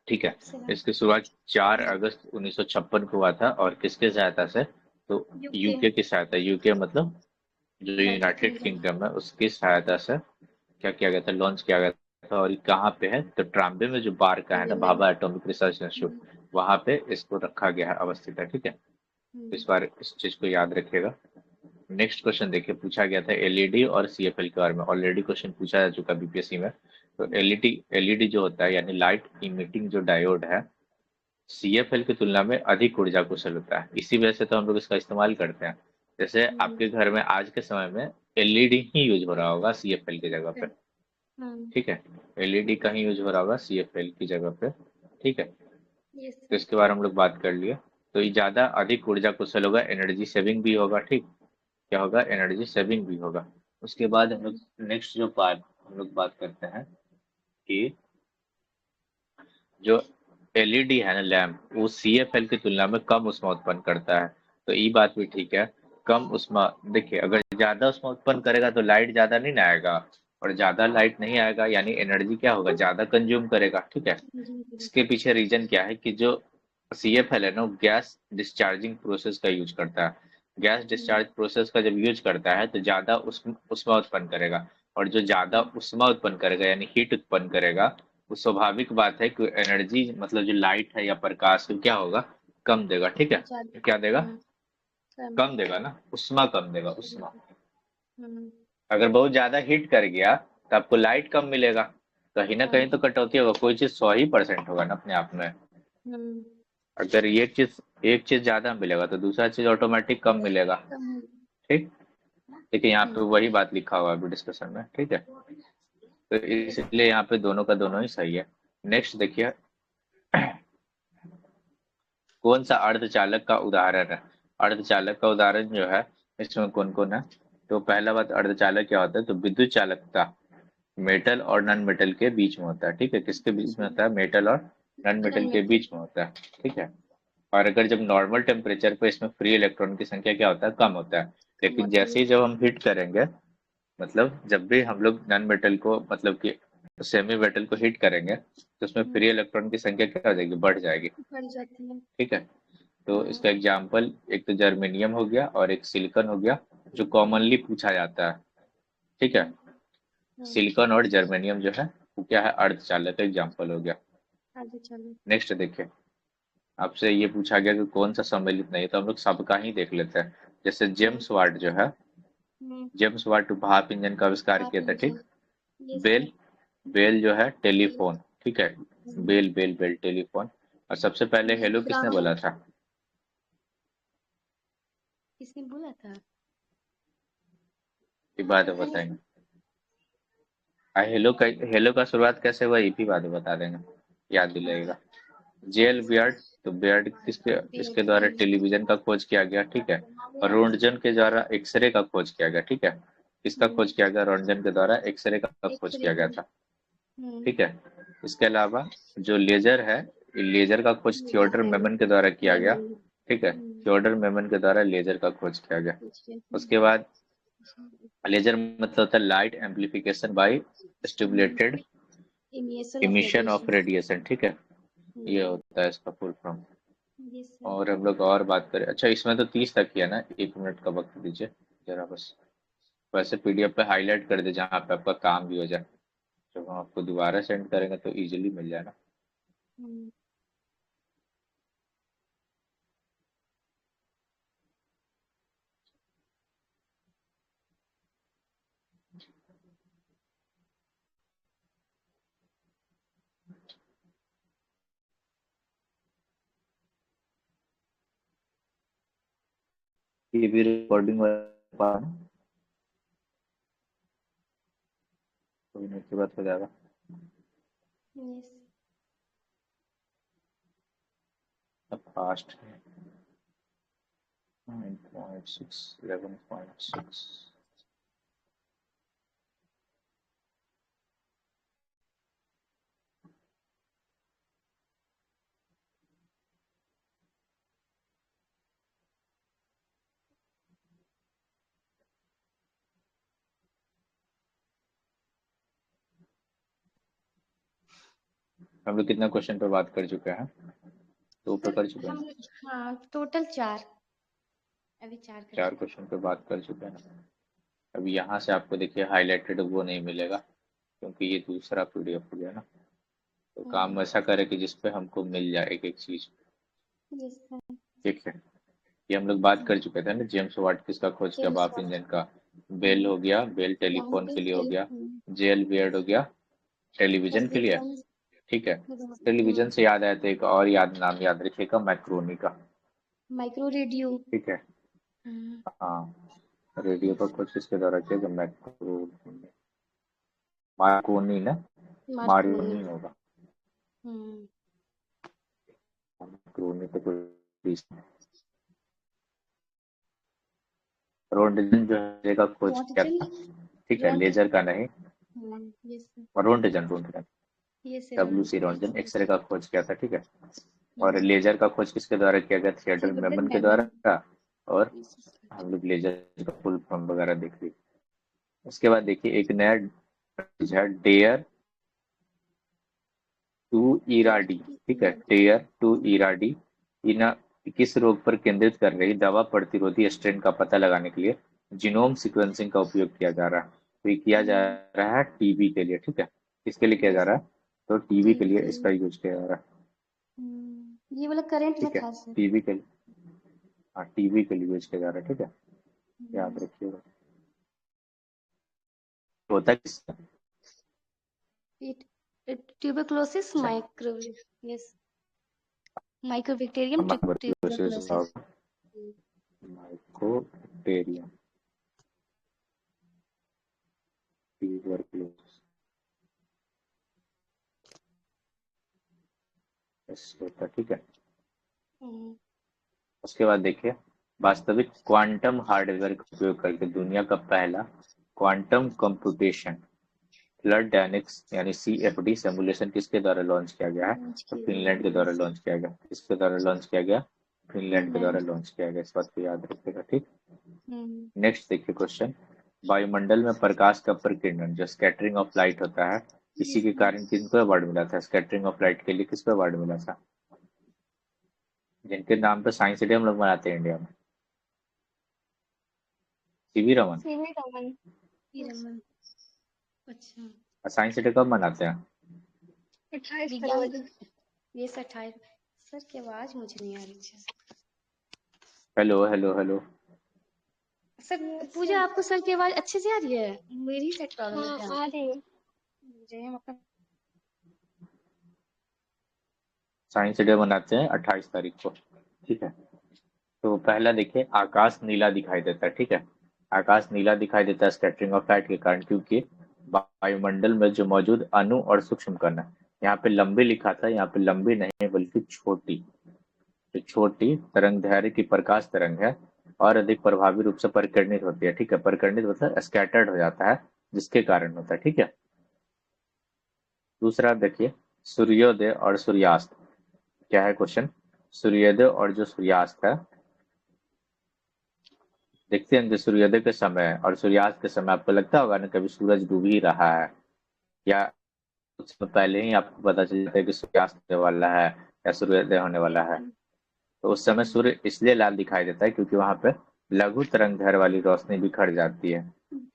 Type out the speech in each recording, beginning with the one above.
ठीक है। सलाम। इसकी शुरुआत 4 अगस्त 1956 को हुआ था और किसके सहायता से? तो यूके। यूके की सहायता, यूके मतलब जो यूनाइटेड यूनाइटेड किंगडम। किंगडम है उसकी सहायता से क्या किया गया था, लॉन्च किया गया था। और ये कहाँ पे है? तो ट्राम्बे में जो बार का है ना, England. Bhabha atomic research institute, hmm. वहां पे इसको रखा गया है, अवस्थित है। ठीक है, तो हम्म। इस बार इस चीज को याद रखिएगा। नेक्स्ट क्वेश्चन देखिए, पूछा गया था एलईडी और सीएफएल के बारे में, ऑलरेडी क्वेश्चन पूछा जा चुका बीपीएससी में। तो हम्म। एलईडी जो होता है यानी लाइट इमिटिंग जो डायोड है, सीएफएल की तुलना में अधिक ऊर्जा कुशल होता है, इसी वजह से तो हम लोग इसका इस्तेमाल करते हैं। जैसे हम्म। आपके घर में आज के समय में एलईडी ही यूज हो रहा होगा सीएफएल की जगह पे। हम्म। ठीक है, एलईडी का ही यूज हो रहा होगा सीएफएल की जगह पे। ठीक है, यस तो सर। इसके बारे में हम लोग बात कर लिए। तो ये ज्यादा अधिक ऊर्जा कुशल होगा, एनर्जी सेविंग भी होगा। ठीक, क्या होगा? एनर्जी सेविंग भी होगा। उसके बाद हम लोग नेक्स्ट जो पार्ट हम लोग बात करते हैं कि जो एलईडी है ना, लैम्प, वो सीएफएल की तुलना में कम ऊष्मा उत्पन्न करता है। तो ये बात भी ठीक है। कम ऊष्मा, देखिए अगर ज्यादा ऊष्मा उत्पन्न करेगा तो लाइट ज्यादा नहीं ना आएगा, और ज्यादा लाइट नहीं आएगा यानी एनर्जी क्या होगा, ज्यादा कंज्यूम करेगा। ठीक है, जी। इसके पीछे रीजन क्या है कि जो सीएफएल है ना, वो गैस डिस्चार्जिंग प्रोसेस का यूज करता है। गैस हम्म। डिस्चार्ज प्रोसेस का जब यूज करता है तो ज्यादा उष्मा उत्पन्न करेगा, और जो ज्यादा उष्मा उत्पन्न करेगा यानी हीट उत्पन्न करेगा, वो स्वाभाविक बात है कि एनर्जी मतलब जो लाइट है या प्रकाश है, क्या होगा, कम देगा। ठीक है, ज्यादा। क्या देगा? कम। कम देगा ना, उष्मा कम देगा, हम्म। उष्मा। हम्म। अगर बहुत ज्यादा हीट कर गया तो आपको लाइट कम मिलेगा, कहीं ना कहीं कम। तो कटौती होगा, कोई चीज 100% होगा ना अपने आप में। हम्म। अगर एक चीज ज्यादा मिलेगा तो दूसरा चीज ऑटोमेटिक कम मिलेगा। कम। ठीक, लेकिन यहाँ पे हम्म। वही बात लिखा हुआ है अभी डिस्कशन में। ठीक है, तो इसलिए यहाँ पे दोनों का दोनों ही सही है। नेक्स्ट देखिए, कौन सा अर्धचालक का उदाहरण है? अर्धचालक का उदाहरण जो है, इसमें कौन कौन है? तो पहला बात, अर्धचालक क्या होता है? तो विद्युत चालकता मेटल और नॉन मेटल के बीच में होता है। ठीक है, किसके बीच में होता है? मेटल और नॉन मेटल नॉन के मेटल। बीच में होता है। ठीक है, और अगर जब नॉर्मल टेम्परेचर पे इसमें फ्री इलेक्ट्रॉन की संख्या क्या होता है? कम होता है। कम लेकिन होती जैसे है। ही जब हम हीट करेंगे, मतलब जब भी हम लोग नॉन मेटल को मतलब कि सेमी मेटल को हीट करेंगे, तो उसमें फ्री हम्म। इलेक्ट्रॉन की संख्या क्या हो जाएगी? बढ़ जाएगी। बढ़ जाती है। ठीक है, तो हम्म। इसका एग्जाम्पल एक तो जर्मेनियम हो गया और एक सिलिकॉन हो गया, जो कॉमनली पूछा जाता है। ठीक है, हम्म। हम्म। सिलिकॉन और जर्मेनियम जो है वो क्या है? अर्धचालक का एग्जाम्पल हो गया। आगे चलो। नेक्स्ट देखिए, आपसे ये पूछा गया कि कौन सा सम्मिलित नहीं है, तो हम लोग सबका ही देख लेते हैं। जैसे हम्म। जेम्स वाट जो है, हम्म। जेम्स वाट भाप इंजन का आविष्कार आप किया था। ठीक, engine. Yes bell, sir. Bell जो है बेल। टेलीफोन। ठीक है, हम्म। Bell telephone. और सबसे पहले हेलो किसने ग्राहम। बोला था? किसने बोला था? ये बात पता नहीं। बताएंगे। हेलो का शुरुआत कैसे हुआ, ये भी बात बता देंगे, याद दिलाइएगा। जेल बियर्ड, तो बियर्ड किसके इसके द्वारा बेल। टेलीविजन का खोज किया गया। ठीक है, और रोन्टजन के द्वारा एक्सरे का खोज किया गया। ठीक है, किसका हम्म। खोज किया गया? रोन्टजन के द्वारा एक्सरे का खोज एक्सरे किया गया का। था। हम्म। ठीक है, इसके अलावा जो लेजर है, लेजर का खोज थियोडर लेजर। मेमन के द्वारा किया गया। मेमन। ठीक है, हम्म। थियोडर मेमन के द्वारा लेजर का खोज किया गया। पूछिए। उसके बाद लेजर मतलब होता है light amplification by stimulated emission of emission of radiation. Radiation. ठीक है, ये हम्म। होता है इसका फुल फॉर्म। Yes sir. और हम लोग और बात करें, अच्छा इसमें तो 30 तक ही है ना, 1 मिनट का वक्त दीजिए जरा बस। वैसे पीडीएफ पे हाईलाइट कर दे जहाँ पे आपका काम भी हो जाए, जब हम आपको दोबारा सेंड करेंगे तो इजीली मिल जाए ना। हम्म। ये भी रिकॉर्डिंग वाला ना, कोई नहीं तुरंत हो जाएगा। यस। अब फास्ट है, 9.6, 11.6। हम लोग कितना क्वेश्चन पे बात कर चुके हैं? तो ऊपर सर कर चुके हैं, हम हाँ टोटल 4 अभी 4 कर 4 चुके क्वेश्चन पे बात कर चुके हैं। अब यहाँ से आपको देखिए हाईलाइटेड वो नहीं मिलेगा, क्योंकि ये दूसरा पीडीएफ हो गया ना। तो काम हैं। ऐसा करे कि जिसपे हमको मिल जाए एक एक चीज। Yes sir. ठीक है, ये हम लोग बात कर चुके थे ना, जेम्स वाट किसका खोज किया, जेम्स भाप वाट। इंजन का। बेल हो गया, बेल यहाँ टेलीफोन पे के लिए हो गया। टेलीफोन। जेएल बियर्ड हो गया, टेलीविजन के लिए। टेलीविजन। ठीक है, टेलीविजन से याद आया तो एक और नाम याद रखिएगा, मैक्रोनी का। Micro radio. ठीक है, हाँ, रेडियो पर खोज किसके द्वारा किया गया, मैक्रोनी। मार्कोनी ना, मार्कोनी। मार्कोनी होगा। हम्म। मैक्रोनी तो कोई, रोंटगन जो है का खोज किया रोंटगन। था। ठीक है, रोंट। लेजर का नहीं, yes sir. Roentgen, Roentgen, yes sir W C Roentgen Roentgen X ray. X ray का खोज किया था। ठीक है, और लेजर का खोज किसके द्वारा किया गया, थिएटर थियोडर मेमन के मेमन। द्वारा। और यस सर। हम लोग लेजर का फुल फॉर्म वगैरह देख लिए। उसके बाद देखिए एक नया चीज है, डेयर टू इराडी। ठीक है, डेयर टू इराडी। इन किस रोग पर केंद्रित कर रही दवा प्रतिरोधी स्ट्रेन का पता लगाने के लिए जीनोम सीक्वेंसिंग का उपयोग किया जा रहा है। तो ये किया जा रहा है टीबी के लिए। ठीक है, किसके लिए किया जा यस रहा सर। है, तो टीबी के टीवी लिए के इसका लिए। यूज किया जा रहा है। ये वाला करंट में ठीक है, था सर। टीबी के लिए, हाँ टीबी के लिए यूज किया जा रहा है। ठीक है, याद रखिएगा। होता किसका, ट्यूबरक्लोसिस अच्छा, micro. Yes. Mycobacterium tuberculosis tuberculosis. और माइकोबैक्टीरियम, ट्यूबरकुलोसिस होता। ठीक है, उसके बाद देखिए, वास्तविक क्वांटम हार्डवेयर का उपयोग करके दुनिया का पहला क्वांटम कंप्यूटेशन फ्लड डायनेमिक्स यानी सीएफडी सिमुलेशन किसके द्वारा लॉन्च किया गया है, लॉन्च तो किए फिनलैंड के गए। द्वारा यस। लॉन्च किया गया। किसके द्वारा लॉन्च किया गया, फिनलैंड के द्वारा फिनलैंड। लॉन्च किया गया। इस बात को याद रखिएगा। ठीक, नेक्स्ट देखिए क्वेश्चन, वायुमंडल में प्रकाश का प्रकीर्णन जो स्कैटरिंग ऑफ लाइट होता है, इसी के कारण किनको अवार्ड मिला था, स्कैटरिंग ऑफ लाइट के लिए किसको अवार्ड मिला था, जिनके नाम पे साइंस डे हम लोग मनाते हैं इंडिया में, CV Raman. CV Raman. CV Raman. अच्छा। साइंस डे कब मनाते हैं, 28 फरवरी। ये 28। सर की आवाज मुझे नहीं आ रही अच्छे से। हेलो हेलो हेलो, सर पूजा आपको सर की आवाज अच्छे से आ रही है? मेरी सेट प्रॉब्लम है क्या? आ रही है। मुझे मतलब साइंस डे मनाते हैं 28 तारीख को। ठीक है, तो पहला देखिए, आकाश नीला दिखाई देता है। ठीक है, आकाश नीला दिखाई देता है स्कैटरिंग ऑफ लाइट के कारण, क्योंकि वायुमंडल में जो मौजूद अणु और सूक्ष्म कण है, यहाँ पे लंबी लिखा था, यहाँ पे लंबी नहीं बल्कि छोटी, जो छोटी तरंग दैर्घ्य की प्रकाश तरंग है और अधिक प्रभावी रूप से परिकर्णित होती है। ठीक है, परिकर्णित मतलब स्कैटर्ड हो जाता है, जिसके कारण होता है। ठीक है, दूसरा देखिए, सूर्योदय और सूर्यास्त। क्या है क्वेश्चन, सूर्योदय और जो सूर्यास्त है, देखते हैं कि सूर्योदय के समय और सूर्यास्त के समय आपको लगता होगा ना कभी सूरज डूब ही रहा है, या कुछ समय पहले ही आपको पता चल जाता है कि सूर्यास्त होने वाला है या सूर्योदय होने वाला है। तो उस समय सूर्य इसलिए लाल दिखाई देता है क्योंकि वहां पे लघु तरंग दैर्घ्य वाली रोशनी बिखर जाती है।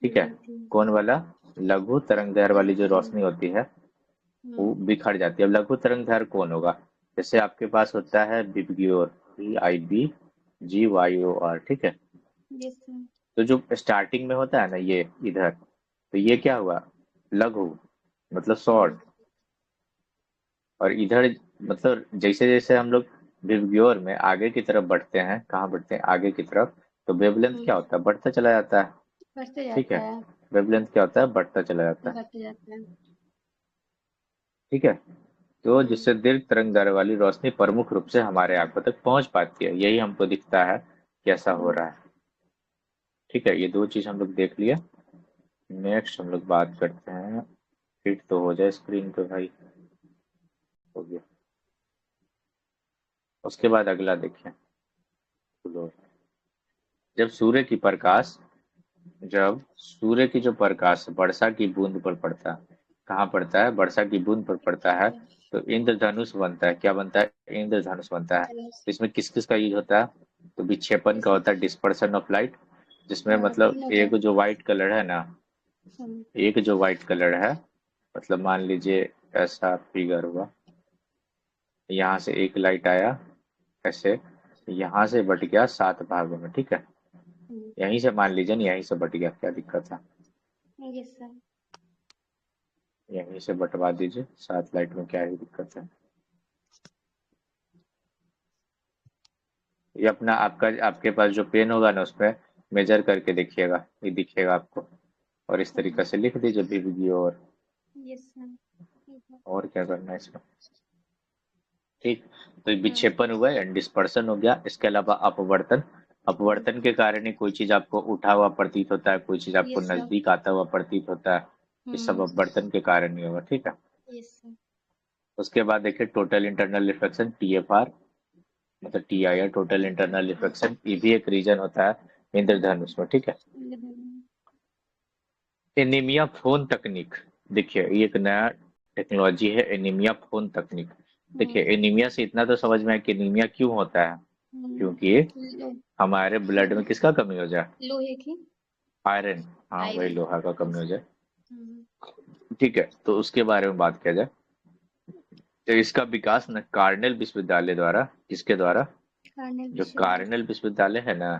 ठीक है, कौन वाला, लघु तरंग दैर्घ्य वाली जो रोशनी होती है वो बिखर जाती है। अब लघु तरंग दैर्घ्य कौन होगा, जैसे आपके पास होता है विबग्योर, PIBGYOR। ठीक है, तो जो स्टार्टिंग में होता है ना ये इधर, तो ये क्या हुआ, लघु मतलब शॉर्ट, और इधर मतलब जैसे जैसे हम लोग विबग्योर में आगे की तरफ बढ़ते हैं, कहाँ बढ़ते हैं, आगे की तरफ, तो वेवलेंथ क्या होता है, बढ़ता चला जाता है। बढ़ते ठीक जाता है, है। वेवलेंथ क्या होता है, बढ़ता चला जाता है। बढ़ते जाता है। ठीक है, तो जिससे दीर्घ तरंग दैर्घ्य वाली रोशनी प्रमुख रूप से हमारे आंखों तक पहुंच पाती है, यही हमको दिखता है कि ऐसा हो रहा है। ठीक है, ये दो चीज हम लोग देख लिया। नेक्स्ट हम लोग बात करते हैं, फिट तो हो जाए स्क्रीन पे भाई, हो गया। उसके बाद अगला देखें, जब सूर्य की प्रकाश, जब सूर्य की जो प्रकाश वर्षा की बूंद पर पड़ता है, कहाँ पड़ता है? वर्षा की बूंद पर पड़ता है तो इंद्रधनुष बनता है। क्या बनता है? इंद्रधनुष बनता है। तो इसमें किस किस का यूज होता है? तो विक्षेपण का होता है, डिस्पर्सन ऑफ लाइट, जिसमें हाँ मतलब तीनों का। एक जो व्हाइट कलर है ना, हम्म, एक जो व्हाइट कलर है, मतलब मान लीजिए ऐसा फिगर हुआ, यहाँ से एक लाइट आया ऐसे, यहाँ से बट गया 7 भागों में, ठीक है। यहीं से मान लीजिए ना, यहीं से बट गया, क्या दिक्कत है? Yes sir. यहीं से बंटवा दीजिए 7 लाइट में, क्या ही दिक्कत है? ये अपना आपका आपके पास जो पेन होगा ना, उसमें मेजर करके देखिएगा, ये दिखेगा आपको, और इस तरीके से लिख दीजिए VVG। Yes sir. ठीक है। और क्या करना है इसमें? ठीक। तो विक्षेपण हुआ है, डिस्पर्सन हो गया। इसके अलावा अपवर्तन, अपवर्तन के कारण ही कोई चीज आपको उठा हुआ प्रतीत होता है, कोई चीज आपको यस सर। नजदीक आता हुआ प्रतीत होता है। ये सब अपवर्तन के कारण ही होगा, ठीक है। Yes sir. उसके बाद देखिए टोटल इंटरनल रिफ्लेक्शन, TFR, मतलब TIR, टोटल इंटरनल रिफ्लेक्शन, ये भी एक रीजन होता है इंद्रधनुष में, ठीक है। एनीमिया फोन तकनीक, देखिए ये एक नया टेक्नोलॉजी है, एनीमिया फोन तकनीक। देखिए एनीमिया से इतना तो समझ में है कि एनीमिया क्यों होता है, क्योंकि हमारे ब्लड में किसका कमी हो जाए? लोहे की। आयरन। हाँ वही, आयरन। लोहा का कमी हो जाए, ठीक है। तो उसके बारे में बात किया जाए तो इसका विकास न कार्नेल विश्वविद्यालय द्वारा, किसके द्वारा? कार्नेल जो विश्वविद्यालय। कार्नेल विश्वविद्यालय है ना,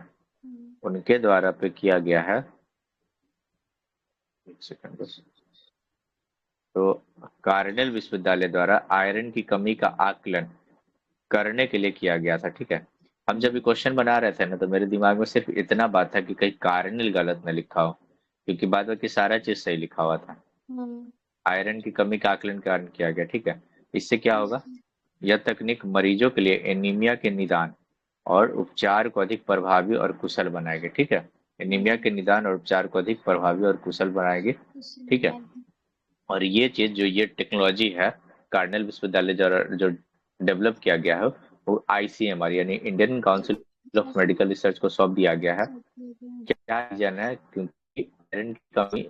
उनके द्वारा पे किया गया है। एक सेकंड बस। तो कार्नेल विश्वविद्यालय द्वारा आयरन की कमी का आकलन करने के लिए किया गया था, ठीक है। हम जब ये क्वेश्चन बना रहे थे ना, तो मेरे दिमाग में सिर्फ इतना बात था कि कहीं कार्नेल गलत न लिखा हो, क्योंकि बाद बाकी सारा चीज सही लिखा हुआ था। आयरन की कमी का आकलन कारण किया गया, ठीक है। इससे क्या होगा? यह तकनीक मरीजों के लिए एनीमिया के निदान और उपचार को अधिक प्रभावी और कुशल बनाएगी, ठीक है। एनीमिया के निदान और उपचार को अधिक प्रभावी और कुशल बनाएगी, ठीक है। और ये चीज जो ये टेक्नोलॉजी है, कार्नेल विश्वविद्यालय द्वारा जो डेवलप किया गया है, वो ICMR यानी Indian council of medical research को सौंप दिया गया है। क्या रीजन है? क्योंकि आयरन की कमी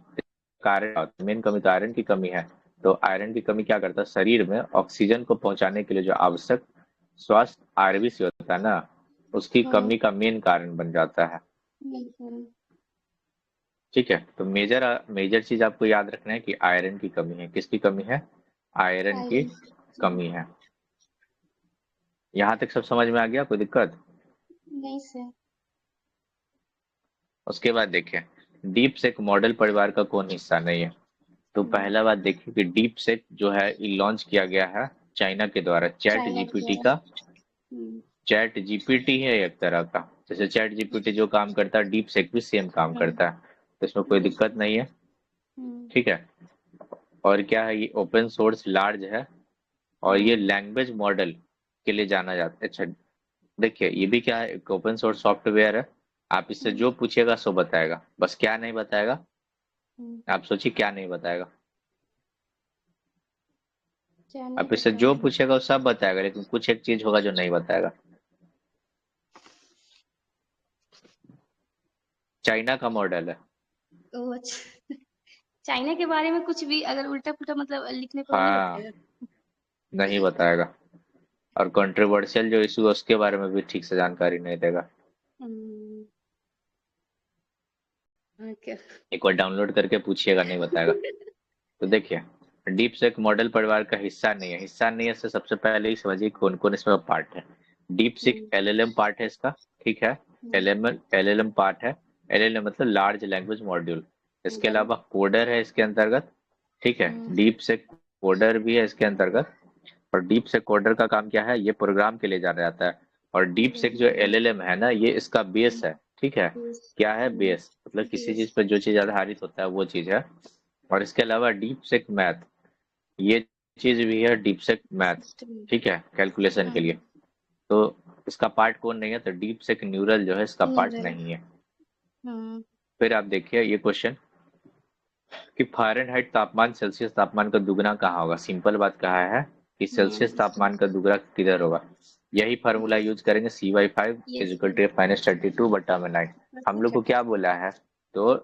कारण, मेन कमी तो आयरन की कमी है। तो आयरन की कमी क्या करता है? शरीर में ऑक्सीजन को पहुंचाने के लिए जो आवश्यक स्वास्थ्य आरबीसी होता है ना, उसकी कमी का मेन कारण बन जाता है, ठीक है। तो मेजर मेजर चीज आपको याद रखना है कि आयरन की कमी है। किसकी कमी है? आयरन की कमी है। यहाँ तक सब समझ में आ गया? कोई दिक्कत? नहीं सर। उसके बाद देखें, डीप सेक मॉडल परिवार का कौन हिस्सा नहीं है? तो पहला बात देखिए कि डीप सेक जो है ये लॉन्च किया गया है चाइना के द्वारा। चैट चाइना के जीपीटी द्वारा। का, चैट जीपीटी है एक तरह का, जैसे चैट जीपीटी जो काम करता है, डीप सेक भी सेम काम करता है, तो इसमें कोई दिक्कत नहीं है, ठीक है। और क्या है, ये ओपन सोर्स लार्ज है, और ये लैंग्वेज मॉडल के लिए जाना जाता है। अच्छा देखिए, ये भी क्या है, एक ओपन सोर्स सॉफ्टवेयर है। आप इससे जो पूछिएगा सो बताएगा, बस क्या नहीं बताएगा? आप सोचिए क्या नहीं बताएगा? क्या नहीं आप इससे जो बताया? पूछेगा वो सब बताएगा, लेकिन कुछ एक चीज होगा जो नहीं बताएगा। चाइना का मॉडल है। ओह अच्छा। चाइना के बारे में कुछ भी अगर उल्टा पुल्टा मतलब लिखने को नहीं हाँ, बताएगा। नहीं बताएगा। और कंट्रोवर्शियल जो इशू है उसके बारे में भी ठीक से जानकारी नहीं देगा। ओके। एक बार डाउनलोड करके पूछिएगा, नहीं बताएगा। तो देखिए, डीप सेक मॉडल परिवार का हिस्सा नहीं है। हिस्सा नहीं है से सबसे पहले ही समझिए कौन कौन इसमें पार्ट है। डीप सेक LLM पार्ट है इसका, ठीक है। LLM पार्ट है। LLM मतलब लार्ज लैंग्वेज मॉड्यूल। इसके अलावा कोडर है इसके अंतर्गत, ठीक है। डीप सेक कोडर भी है इसके अंतर्गत। और डीप सेक कोडर का काम क्या है? ये प्रोग्राम के लिए जाना जाता है। और डीप सेक जो LLM है ना, ये इसका बेस है, ठीक है। क्या है? बेस, मतलब किसी चीज पर जो चीज आधारित होता है वो चीज है। और इसके अलावा डीप सेक मैथ, ये चीज भी है, डीप सेक मैथ, ठीक है, कैलकुलेशन के लिए। तो इसका पार्ट कौन नहीं है? तो डीप सेक न्यूरल जो है इसका पार्ट नहीं है। फिर आप देखिए ये क्वेश्चन कि फ़ारेनहाइट तापमान सेल्सियस तापमान का दुगना कहाँ होगा? सिंपल बात कहा है कि सेल्सियस तापमान का दुगना किधर होगा? यही फार्मूला यूज करेंगे, CY5 इजिकल टू -32/9। हम लोग को क्या बोला है? तो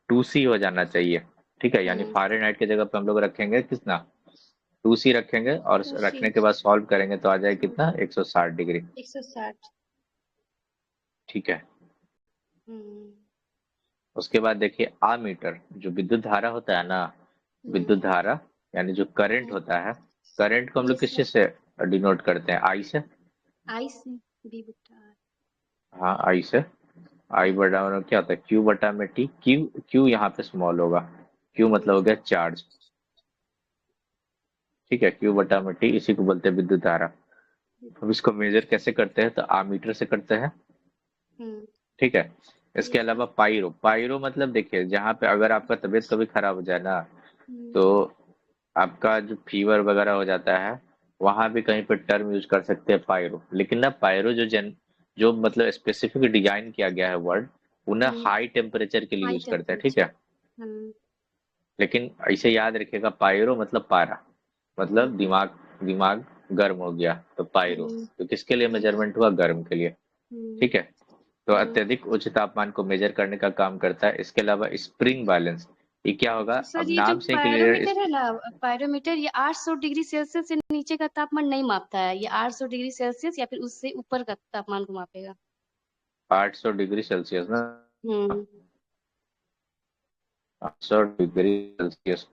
2C हो जाना चाहिए, ठीक है, यानी फ़ारेनहाइट की जगह पे हम लोग रखेंगे कितना, 2C रखेंगे और रखने के बाद सॉल्व करेंगे तो आ जाए कितना 160 डिग्री। 160। ठीक है, उसके बाद देखिए आमीटर, जो विद्युत धारा होता है ना, विद्युत धारा यानी जो करंट होता है, करंट को हम लोग किस चीज से डिनोट करते हैं, आई से। आई से बी बटा आर। हाँ आई से, आई बटा में क्या होता है क्यू बटा में टी, क्यू क्यू यहाँ पे स्मॉल होगा, क्यू मतलब हो गया चार्ज। ठीक है, क्यू बटा में टी, इसी को बोलते हैं विद्युत धारा। अब इसको मेजर कैसे करते हैं तो आमीटर से करते हैं। ठीक है, इसके अलावा पायरो, पायरो मतलब देखिए जहाँ पे अगर आपका तबीयत कभी खराब हो जाए ना, तो आपका जो फीवर वगैरह हो जाता है, वहां भी कहीं पे टर्म यूज कर सकते हैं पायरो। लेकिन ना पायरो जो मतलब स्पेसिफिक डिजाइन किया गया है वर्ड, उन्हें हाई टेम्परेचर के लिए हाई यूज करते हैं। ठीक है, टेम्परेचर। लेकिन ऐसे याद रखिएगा पायरो मतलब पारा, मतलब दिमाग, दिमाग गर्म हो गया तो पायरो, तो किसके लिए मेजरमेंट हुआ, गर्म के लिए। ठीक है, तो अत्यधिक उच्च तापमान को मेजर करने का काम करता है। इसके अलावा स्प्रिंग बैलेंस, ये क्या होगा, सर अब ये जो नाम से क्लियर। पायरोमीटर है ना, पायरोमीटर ये 800 डिग्री सेल्सियस से नीचे का तापमान नहीं मापता है, ये 800 डिग्री सेल्सियस या फिर उससे ऊपर का तापमान को मापेगा। 800 डिग्री सेल्सियस ना, हम्म 800 डिग्री सेल्सियस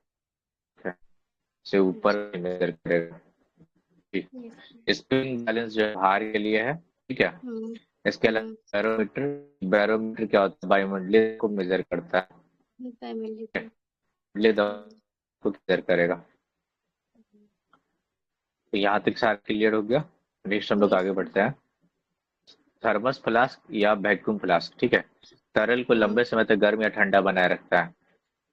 से ऊपर मेजर करेगा। स्प्रिंग बैलेंस जो है भार के लिए है। ठीक है, इसके अलावा बैरोमीटर, बैरोमीटर क्या होता है, वायुमंडलीय को मेजर करता है, वायुमंडलीय दबाव को मेजर करेगा। तो यहाँ तक सारा क्लियर हो गया। नेक्स्ट हम लोग आगे बढ़ते हैं, थर्मस फ्लास्क या वैक्यूम फ्लास्क। ठीक है, तरल को लंबे समय तक गर्म या ठंडा बनाए रखता है।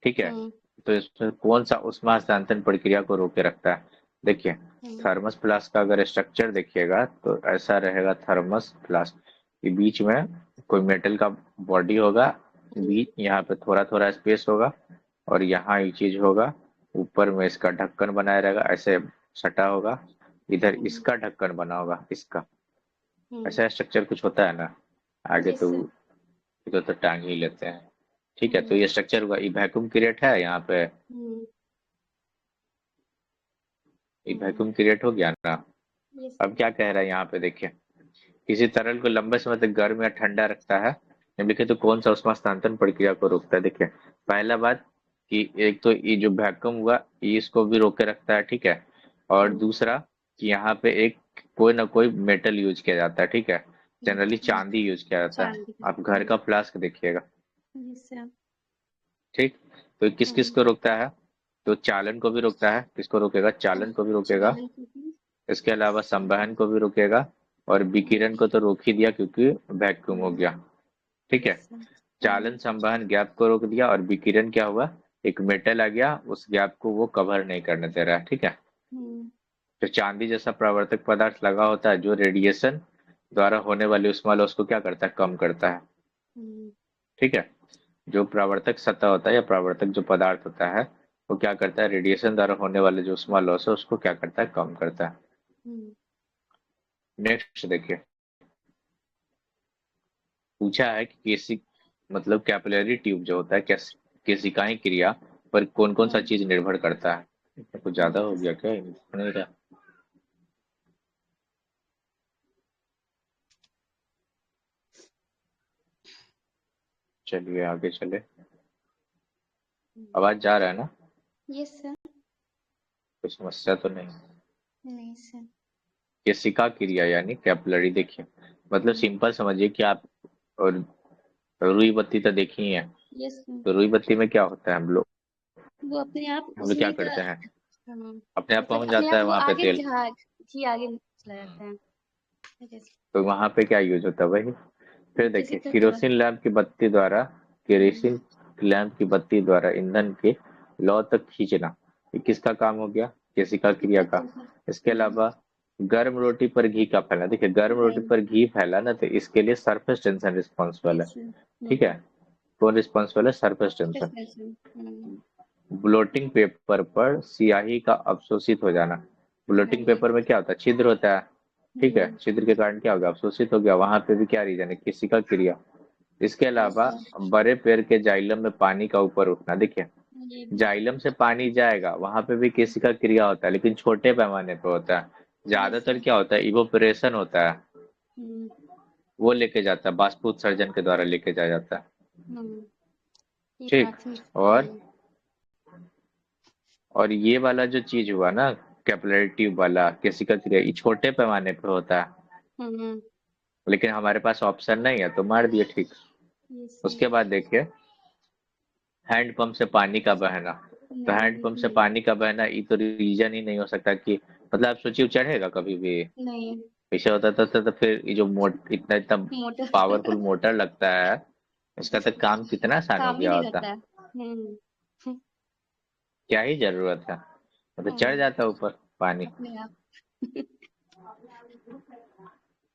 ठीक है, तो इसमें कौन सा उष्मा हस्तांतरण प्रक्रिया को रोके रखता है। देखिए थर्मस फ्लास्क का अगर स्ट्रक्चर देखिएगा तो ऐसा रहेगा, थर्मस फ्लास्क के बीच में कोई मेटल का बॉडी होगा, बीच यहाँ पे थोड़ा थोड़ा स्पेस होगा और यहाँ ये चीज होगा, ऊपर में इसका ढक्कन बनाया रहेगा, ऐसे सटा होगा, इधर इसका ढक्कन बना होगा इसका, ऐसा स्ट्रक्चर कुछ होता है ना आगे, तो इधर तो टांग ही लेते हैं। ठीक है, तो ये स्ट्रक्चर हुआ, ये वैक्यूम क्रिएट है यहाँ पे, ये वैक्यूम क्रिएट हो गया ना। अब क्या कह रहा है यहाँ पे देखिए, किसी तरल को लंबे समय तक गर्म या ठंडा रखता है, निम्नलिखित तो कौन सा उष्मा हस्तांतरण प्रक्रिया को रोकता है। देखिए पहला बात कि एक तो ये जो वैक्यूम हुआ ये इसको भी रोके रखता है। ठीक है, और दूसरा कि यहाँ पे एक कोई ना कोई मेटल यूज किया जाता है। ठीक है, जनरली चांदी यूज किया जाता है। आप घर का फ्लास्क देखिएगा। ठीक, तो किस किस को रोकता है, तो चालन को भी रोकता है, किसको रोकेगा, चालन को भी रोकेगा, इसके अलावा संवहन को भी रोकेगा, और विकिरण को तो रोक ही दिया क्योंकि वैक्यूम हो गया। ठीक है, चालन संवहन गैप को रोक दिया, और विकिरण क्या हुआ, एक मेटल आ गया, उस गैप को वो कवर नहीं करने दे रहा है। ठीक है, तो चांदी जैसा प्रवर्तक पदार्थ लगा होता है जो रेडिएशन द्वारा होने वाली उष्मा लॉस को क्या करता है, कम करता है। ठीक है, जो प्रवर्तक सतह होता है या प्रवर्तक जो पदार्थ होता है वो क्या करता है, रेडिएशन द्वारा होने वाले जो उष्मा लॉस है उसको क्या करता है, कम करता है। नेक्स्ट देखिए, पूछा है कि केसी मतलब कैपिलरी ट्यूब जो होता है, केशिकाएं क्रिया पर कौन कौन सा चीज निर्भर करता है। कुछ ज्यादा हो गया क्या, नहीं रहा। चलिए आगे चले, आवाज जा रहा है ना, यस सर। कोई समस्या तो नहीं। नहीं सर। केशिका क्रिया यानी कैपिलरी, देखिए मतलब सिंपल समझिए कि आप और रुई बत्ती तो देखी ही है, यस सर। तो रुई बत्ती में क्या होता है, वो अपने आप हम लोग क्या उसमें का करते हैं, अपने आप मतलब पहुंच अपने जाता आप है वो वहां पे आगे तेल, घी आगे चला जाता है। तो वहां पे क्या यूज होता है वही। फिर देखिए केशिका क्रिया। केरोसिन लैंप की बत्ती द्वारा, केरोसिन लैंप की बत्ती द्वारा ईंधन के लौ तक खींचना, ये किसका काम हो गया, केशिका क्रिया का। इसके अलावा गर्म रोटी पर घी का फैलना, देखिए गर्म रोटी पर घी फैला ना, तो इसके लिए सरफेस टेंशन रिस्पॉन्सिबल है। ठीक है, कौन रिस्पॉन्सिबल है, सरफेस टेंशन। ब्लोटिंग पेपर पर स्याही का अवशोषित हो जाना, ब्लोटिंग पेपर में क्या होता है, छिद्र होता है। ठीक है, छिद्र के कारण क्या हो गया, अवशोषित हो गया, वहां पे भी क्या रीजन है, केशिका क्रिया। इसके अलावा बड़े पेड़ के जाइलम में पानी का ऊपर उठना, देखिए ये भी। जाइलम से पानी जाएगा, वहां पे भी केशिका क्रिया होता है, लेकिन छोटे पैमाने पे होता है। यस ज्यादातर सर। क्या होता है, इवोपरेशन होता है, हम्म। वो लेके जाता है, बाष्पोत्सर्जन के द्वारा लेके जाया जाता है। हम्म। ये ठीक। प्राथमिक। और ये वाला जो चीज हुआ ना, कैपिलरी ट्यूब वाला केशिका क्रिया, ये छोटे पैमाने पे होता है, हम्म। लेकिन हमारे पास ऑप्शन नहीं है तो मार दिए। ठीक। Yes sir. उसके बाद देखिए, हैंड पंप से पानी का बहना। तो नहीं, हैंड ये पंप भी से नहीं। पानी का बहना, ये तो रीजन ही नहीं हो सकता कि, मतलब आप सोचिए चढ़ेगा कभी भी? नहीं। ऐसे होता तो फिर ये जो इतना इतना मोटर। पावरफुल मोटर लगता है, इसका तो काम कितना आसान हो काम ही गया नहीं होता। करता है। हम्म। क्या ही जरूरत है, तो चढ़ हाँ, जाता ऊपर पानी। अपने आप।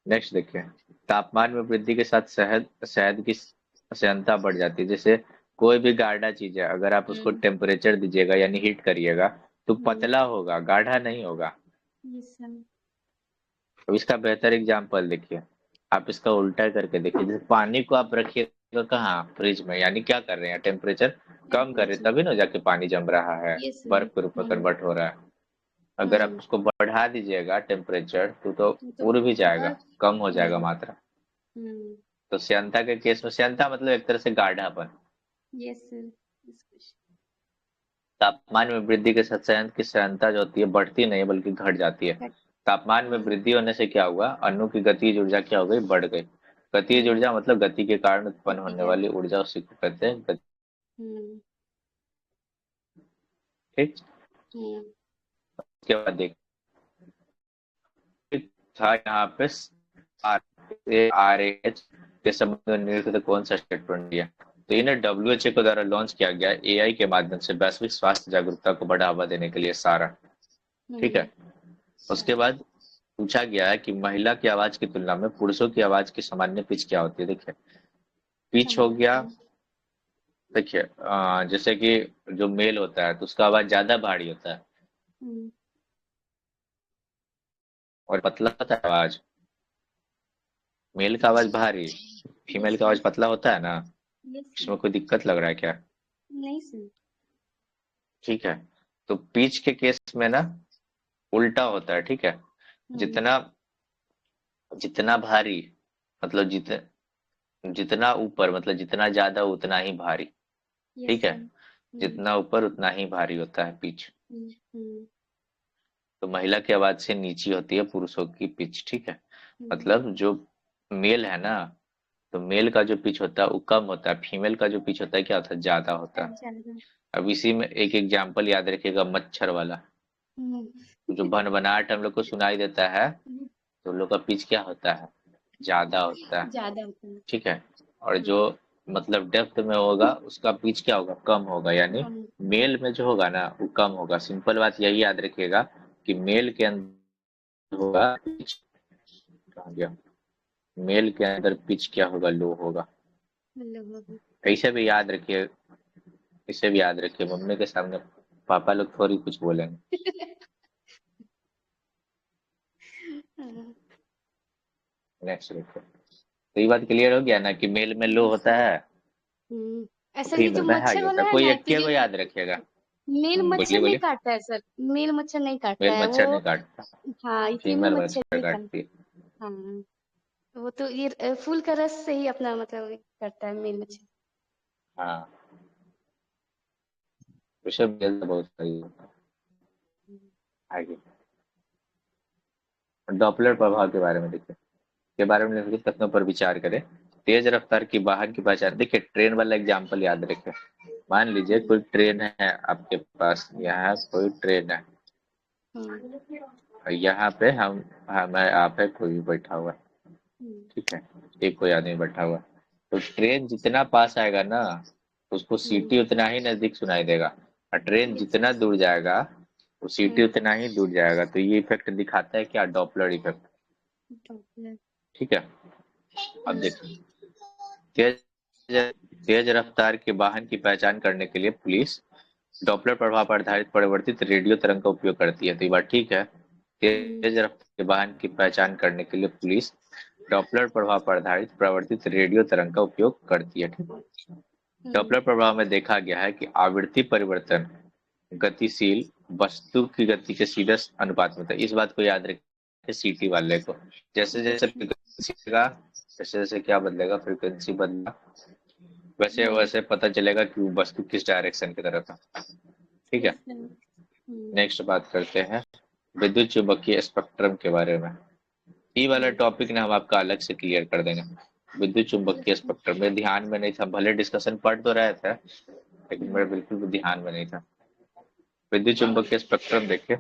नेक्स्ट देखिए, तापमान में वृद्धि के साथ शहद शहद की श्यानता बढ़ जाती है। जैसे कोई भी गाढ़ा चीज है, अगर आप उसको हम्म। टेम्परेचर दीजिएगा यानी हीट करिएगा, तो हम्म। पतला होगा, गाढ़ा नहीं होगा। Yes sir. अब इसका बेहतर एग्जांपल देखिए, आप इसका उल्टा करके देखिए। जैसे पानी को आप रखिएगा कहाँ, फ्रिज में, यानी क्या कर रहे हैं, टेम्परेचर कम कर रहे हैं, टेम्परेचर। तभी ना जाके पानी जम रहा है, यस सर। बर्फ के रूप में कन्वर्ट हो रहा है। अगर आप हम्म। उसको बढ़ा दीजिएगा टेम्परेचर, तो तो उड़ भी जाएगा, बर्फ। कम हो जाएगा हम्म। मात्रा। हम्म। तो श्यानता के केस में, श्यानता मतलब एक तरह से गाढ़ापन। Yes sir. यस। तापमान में वृद्धि के साथ शहद की श्यानता जो होती है, बढ़ती नहीं बल्कि घट जाती है। कट। तापमान में हम्म। वृद्धि होने से क्या हुआ, अणु की गतिज ऊर्जा क्या हो गई, बढ़ गई। गतिज हम्म। ऊर्जा मतलब गति के कारण उत्पन्न गति होने क्या। वाली ऊर्जा, उसी को कहते हैं गति। हम्म। ठीक। हम्म। उसके बाद देखिए, था यहाँ पे RAH के संबंध में निम्नलिखित कौन सा स्टेटमेंट दिया। तो इन्हें WHO के द्वारा लॉन्च किया गया AI के माध्यम से वैश्विक स्वास्थ्य जागरूकता को बढ़ावा देने के लिए सारा। ठीक हम्म। है। उसके बाद पूछा गया है कि महिला की आवाज की तुलना में पुरुषों की आवाज की सामान्य पिच क्या होती है। देखिए, पिच हो गया, सामान्य। देखिए जैसे कि जो मेल होता है तो उसका आवाज ज्यादा भारी होता है, हम्म। और पतला होता है आवाज। मेल का आवाज भारी, यस फीमेल का सर। आवाज पतला होता है ना। Yes sir. इसमें कोई दिक्कत लग रहा है क्या? नहीं सर। ठीक है। तो पिच के केस में ना उल्टा होता है। ठीक है। हम्म। जितना जितना भारी, मतलब जितना ऊपर, मतलब जितना ज्यादा उतना ही भारी। यस ठीक है। सर। हम्म। जितना ऊपर उतना ही भारी होता है पिच। हम्म। तो महिला की आवाज से नीची होती है पुरुषों की पिच। ठीक है। हम्म। मतलब जो मेल है ना, तो मेल का जो पिच होता है वो कम होता है, फीमेल का जो पिच होता है क्या होता है, ज्यादा होता है। ज्यादा। अब इसी में एक एग्जाम्पल याद रखिएगा, मच्छर वाला। हम्म। तो जो भनभनाहट हम लोग को सुनाई देता है, तो उन लोग का पिच क्या होता है, ज्यादा होता है। ज्यादा होता है। ठीक है। और जो हम्म। मतलब डेप्थ में होगा उसका पिच क्या होगा, कम होगा, यानी कम। मेल में जो होगा ना वो कम होगा। सिंपल बात यही याद रखिएगा कि मेल के अंदर होगा पिच, कहाँ गया, मेल के अंदर पिच क्या होगा, लो होगा। मतलब। ऐसे भी याद रखिए, इसे भी याद रखिए, मम्मी के सामने पापा लोग थोड़ी कुछ बोलेंगे। हाँ। नेक्स्ट देखो, तो ये बात क्लियर हो गया ना कि मेल में लो यस होता सर। है, ऐसा ये जो फीमेल में हाई मच्छर होता वाला है। है कोई ना एक कि को जो याद रखिएगा। मेल मच्छर बोलिए नहीं बोलिए। काटता है सर। मेल मच्छर नहीं काटता मेल है वो। मच्छर नहीं काटता, हाँ, ये फीमेल फीमेल मच्छर मच्छर ही काट। काटती है। हाँ। वो तो ये फूल का रस से ही अपना मतलब ये करता है मेल मच्छर। हाँ, ऋषभ गेल बहुत सही होता है। आगे, डॉपलर प्रभाव के बारे में देखिए, के बारे में निम्नलिखित तथ्यों पर विचार करें। तेज रफ्तार की वाहन की पहचान, देखिए ट्रेन वाला एग्जाम्पल याद रखें। मान लीजिए हम्म। कोई ट्रेन है आपके पास, यहाँ कोई ट्रेन है, हम्म। और यहाँ पे मैं आप है, कोई भी बैठा हुआ है। हम्म। ठीक है। एक कोई आदमी बैठा हुआ है। तो ट्रेन जितना पास आएगा ना, उसको हम्म। सीटी उतना ही नजदीक सुनाई देगा, और ट्रेन यस। जितना दूर जाएगा वो सीटी हम्म। उतना ही दूर जाएगा। तो ये इफेक्ट दिखाता है क्या, डॉपलर इफेक्ट। डॉपलर। ठीक है। अब हम्म। देखिए, तेज तेज रफ्तार के वाहन की पहचान करने के लिए पुलिस डॉपलर प्रभाव पर आधारित परिवर्तित रेडियो तरंग का उपयोग करती है। तो ये बात ठीक है। हम्म। तेज रफ्तार के वाहन की पहचान करने के लिए पुलिस डॉपलर प्रभाव पर आधारित परिवर्तित रेडियो तरंग का उपयोग करती है। ठीक है। डॉपलर प्रभाव में देखा गया है कि आवृत्ति परिवर्तन गतिशील वस्तु की गति के सीधे अनुपात में था। इस बात को याद रखें सीटी वाले को। जैसे जैसे फ्रीक्वेंसी बदलेगा, जैसे जैसे क्या बदलेगा, फ्रीक्वेंसी बदला, वैसे वैसे पता चलेगा कि वो वस्तु किस डायरेक्शन की तरफ था। ठीक है, नेक्स्ट बात करते हैं विद्युत चुंबकीय स्पेक्ट्रम के बारे में। ये वाला टॉपिक ना हम आपका अलग से क्लियर कर देंगे। विद्युत चुंबकीय स्पेक्ट्रम मेरे ध्यान में नहीं था, भले डिस्कशन पढ़ तो रहे थे लेकिन मेरे बिल्कुल भी ध्यान में नहीं था। विद्युत चुंबकीय स्पेक्ट्रम देखिए,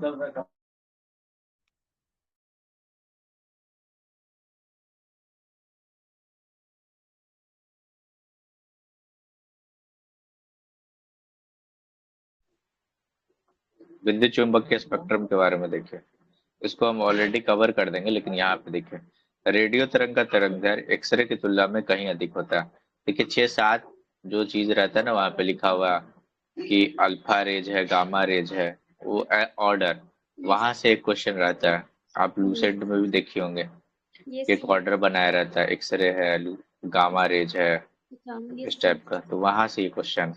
विद्युत चुंबकीय स्पेक्ट्रम के बारे में देखिए। इसको हम ऑलरेडी कवर कर देंगे लेकिन यहाँ पे देखिए, रेडियो तरंग का तरंग दैर्घ्य एक्सरे की तुलना में कहीं अधिक होता है। देखिए 6-7 जो चीज रहता है ना वहाँ पे लिखा हुआ कि अल्फा रेज है, गामा रेज है, वो ऑर्डर, वहां से एक क्वेश्चन रहता है। आप लूसेंट में भी देखे होंगे, एक ऑर्डर बनाया रहता है, एक्सरे है, गामा रेज है, इस टाइप का। तो वहां से ये क्वेश्चन,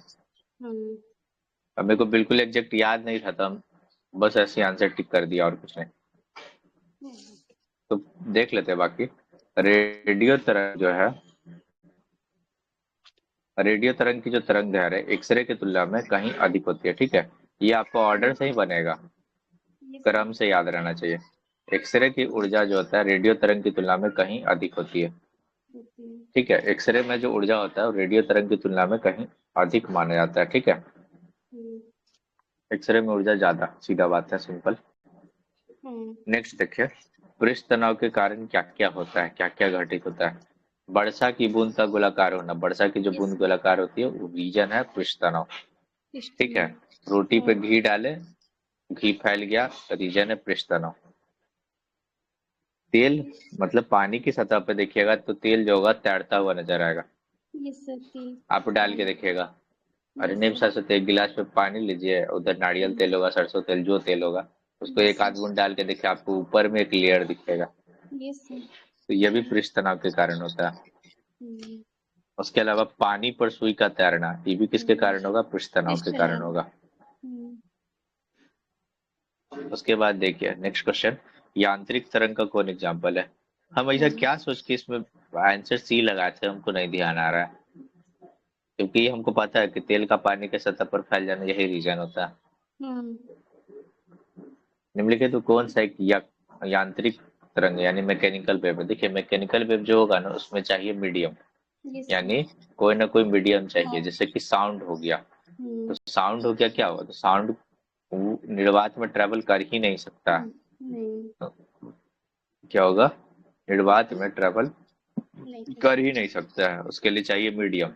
अब मेरे को बिल्कुल एग्जैक्ट याद नहीं था, तो हम बस ऐसे आंसर टिक कर दिया और कुछ नहीं। तो देख लेते हैं बाकी। रेडियो तरंग जो है, रेडियो तरंग की जो तरंग दैर्घ्य है एक्सरे की तुलना में कहीं अधिक होती है। ठीक है, ये आपका ऑर्डर से ही बनेगा, क्रम से याद रहना चाहिए। एक्सरे की ऊर्जा जो होता है रेडियो तरंग की तुलना में कहीं अधिक होती है। ठीक है, एक्सरे में जो ऊर्जा होता है वो रेडियो तरंग की तुलना में कहीं अधिक माना जाता है। ठीक है, एक्सरे में ऊर्जा ज्यादा, सीधा बात है, सिंपल। नेक्स्ट देखिए, पृष्ठ तनाव के कारण क्या क्या होता है, क्या क्या घटित होता है। वर्षा की बूंद का गोलाकार होना, वर्षा की जो बूंद गोलाकार होती है वो रीजन है पृष्ठ तनाव। ठीक है, रोटी पे घी डाले, घी फैल गया, रीजन है पृष्ठ तनाव। तेल मतलब पानी की सतह पे देखिएगा तो तेल जो होगा तैरता हुआ नजर आएगा, आप डाल के देखिएगा। अरे नहीं सर, एक गिलास में पानी लीजिए, उधर नारियल तेल होगा, सरसों तेल, जो तेल होगा, उसको एक आध बूंद डाल के देखिए, आपको ऊपर में एक लेयर दिखेगा। तो ये भी पृष्ठ तनाव के कारण होता है। उसके अलावा पानी पर सुई का तैरना, ये भी किसके कारण होगा, पृष्ठ तनाव के कारण होगा। उसके बाद देखिए नेक्स्ट क्वेश्चन, यांत्रिक तरंग का कौन एग्जाम्पल है। हम ऐसा क्या सोच के इसमें आंसर सी लगाए थे, हमको नहीं ध्यान आ रहा है, क्योंकि हमको पता है कि तेल का पानी के सतह पर फैल जाना यही रीजन होता है। निम्नलिखित तो कौन सा एक यांत्रिक तरंग यानी मैकेनिकल वेव है। देखिए मैकेनिकल वेव जो होगा ना उसमें चाहिए मीडियम, यानी कोई ना कोई मीडियम चाहिए, जैसे कि साउंड हो गया। तो साउंड हो गया, क्या हुआ, तो साउंड निर्वात में ट्रेवल कर ही नहीं सकता। तो क्या होगा, निर्वात में ट्रेवल कर ही नहीं सकता है, उसके लिए चाहिए मीडियम।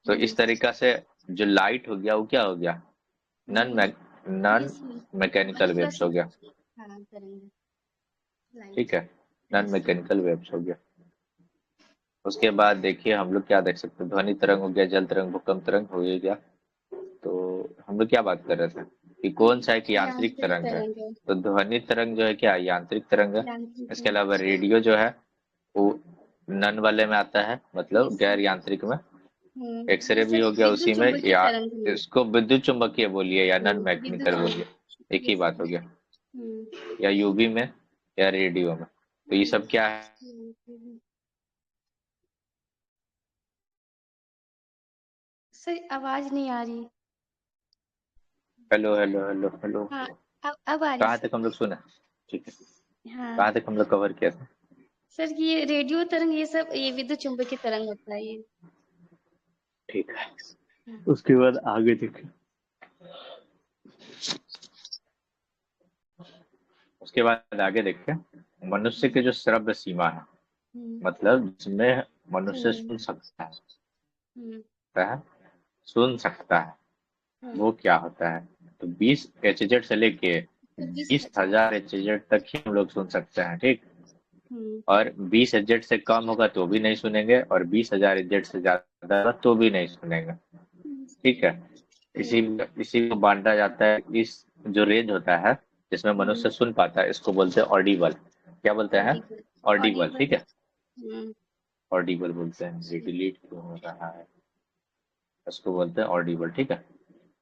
तो इस तरीका से जो लाइट हो गया वो क्या हो गया, नॉन मैकेनिकल वेव्स हो गया। ठीक है, नॉन मैकेनिकल वेव्स हो गया। उसके बाद देखिए हम लोग क्या देख सकते हैं, ध्वनि तरंग हो गया, जल तरंग, भूकंप तरंग हो गया। तो हम लोग क्या बात कर रहे थे कि कौन सा एक यांत्रिक तरंग है। तो ध्वनि तरंग जो है क्या यांत्रिक तरंग है। इसके अलावा रेडियो जो है वो नन वाले में आता है, मतलब गैर यांत्रिक में। एक्सरे भी हो गया उसी में, या इसको विद्युत चुंबकीय बोलिए या नॉन मैकेनिकल बोलिए, एक ही बात हो गया, या यूवी में या रेडियो में। तो ये सब क्या है, सर आवाज नहीं आ रही। हेलो हेलो हेलो हेलो, हाँ अब आ रही कहाँ सर। तक हम लोग सुना, ठीक है, हाँ कहाँ तक हम लोग कवर किया था। सर ये रेडियो तरंग ये सब ये विद्युत चुंबकीय तरंग होता है ये। ठीक है, उसके बाद आगे देखिए, उसके बाद आगे देखिए, मनुष्य के जो श्रव्य सीमा है, मतलब जिसमें मनुष्य सुन सकता है, सुन सकता है, वो क्या होता है। तो 20 HZ से लेके 20,000 HZ तक ही हम लोग सुन सकते हैं। ठीक, और 20 HZ से कम होगा तो भी नहीं सुनेंगे, और 20,000 HZ से ज्यादा होगा तो भी नहीं सुनेंगे। ठीक है, इसी को बांटा जाता है, इस जो रेंज होता है जिसमें मनुष्य सुन पाता है इसको बोलते हैं ऑडिबल। क्या बोलते हैं, ऑडिबल। ठीक है, ऑडिबल बोलते हैं। ये डिलीट क्यों हो रहा है, उसको बोलते हैं ऑडिबल, ठीक है।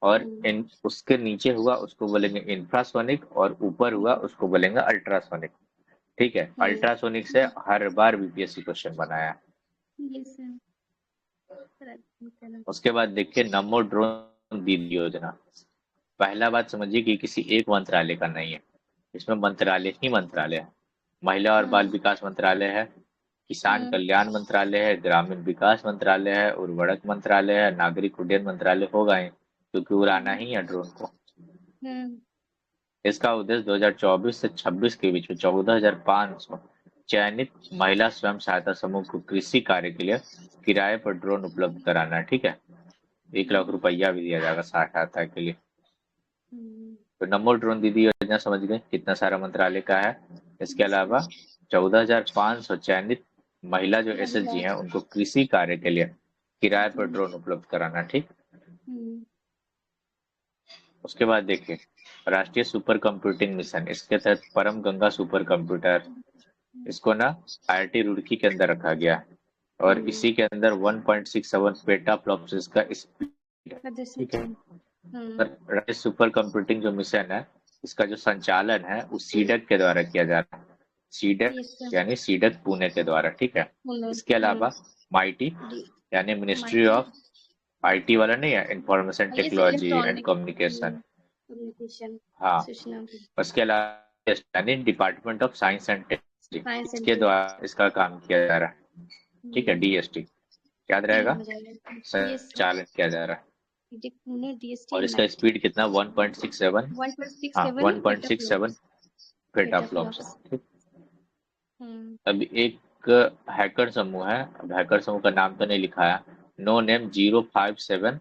और इन उसके नीचे हुआ उसको बोलेंगे इंफ्रासोनिक, और ऊपर हुआ उसको बोलेंगे अल्ट्रासोनिक, ठीक है। अल्ट्रासोनिक से हर बार बीपीएससी क्वेश्चन बनाया है। Yes sir. उसके बाद देखिए नमो ड्रोन दीदी योजना। पहला बात समझिए कि किसी एक मंत्रालय का नहीं है, इसमें मंत्रालय ही मंत्रालय है। महिला और बाल विकास मंत्रालय है, किसान कल्याण मंत्रालय है, ग्रामीण विकास मंत्रालय है, उर्वरक मंत्रालय है, नागरिक उड्डयन मंत्रालय होगा ही, क्योंकि उड़ाना ही है ड्रोन को। इसका उद्देश्य 2024 से 26 के बीच में 14,500 चयनित महिला स्वयं सहायता समूह को कृषि कार्य के लिए किराए पर ड्रोन उपलब्ध कराना है, ठीक है। 1 लाख रुपया भी दिया जाएगा सहायता के लिए। तो नमो ड्रोन दीदी योजना समझ गए कितना सारा मंत्रालय का है। इसके अलावा 14,500 चयनित महिला जो एसएचजी हैं उनको कृषि कार्य के लिए किराए पर ड्रोन उपलब्ध कराना, ठीक। उसके बाद देखिए राष्ट्रीय सुपर कंप्यूटिंग मिशन, इसके तहत परम गंगा सुपर कंप्यूटर, इसको ना आईआईटी रुड़की के अंदर रखा गया है, और इसी के अंदर 1.67 पेटाफ्लॉप्स का स्पीड, ठीक है। राष्ट्रीय सुपर कंप्यूटिंग जो मिशन है इसका जो संचालन है वो सीडक के द्वारा किया जा रहा है, सीडक यानी सीडक पुणे के द्वारा, ठीक है। इसके अलावा माइटी यानी मिनिस्ट्री ऑफ आईटी वाला नहीं है, इंफॉर्मेशन टेक्नोलॉजी एंड कम्युनिकेशन, हाँ। उसके अलावा यानी department of science and technology, इसके द्वारा इसका काम किया जा रहा है, ठीक है। डीएसटी याद रहेगा, संचालन किया जा रहा है। और इसका स्पीड कितना 1.67, हाँ 1.67 पेटाफ्लॉप्स है, ठीक। अभी एक हैकर समूह है, अब हैकर समूह का नाम तो नहीं लिखा है, नो नेम 057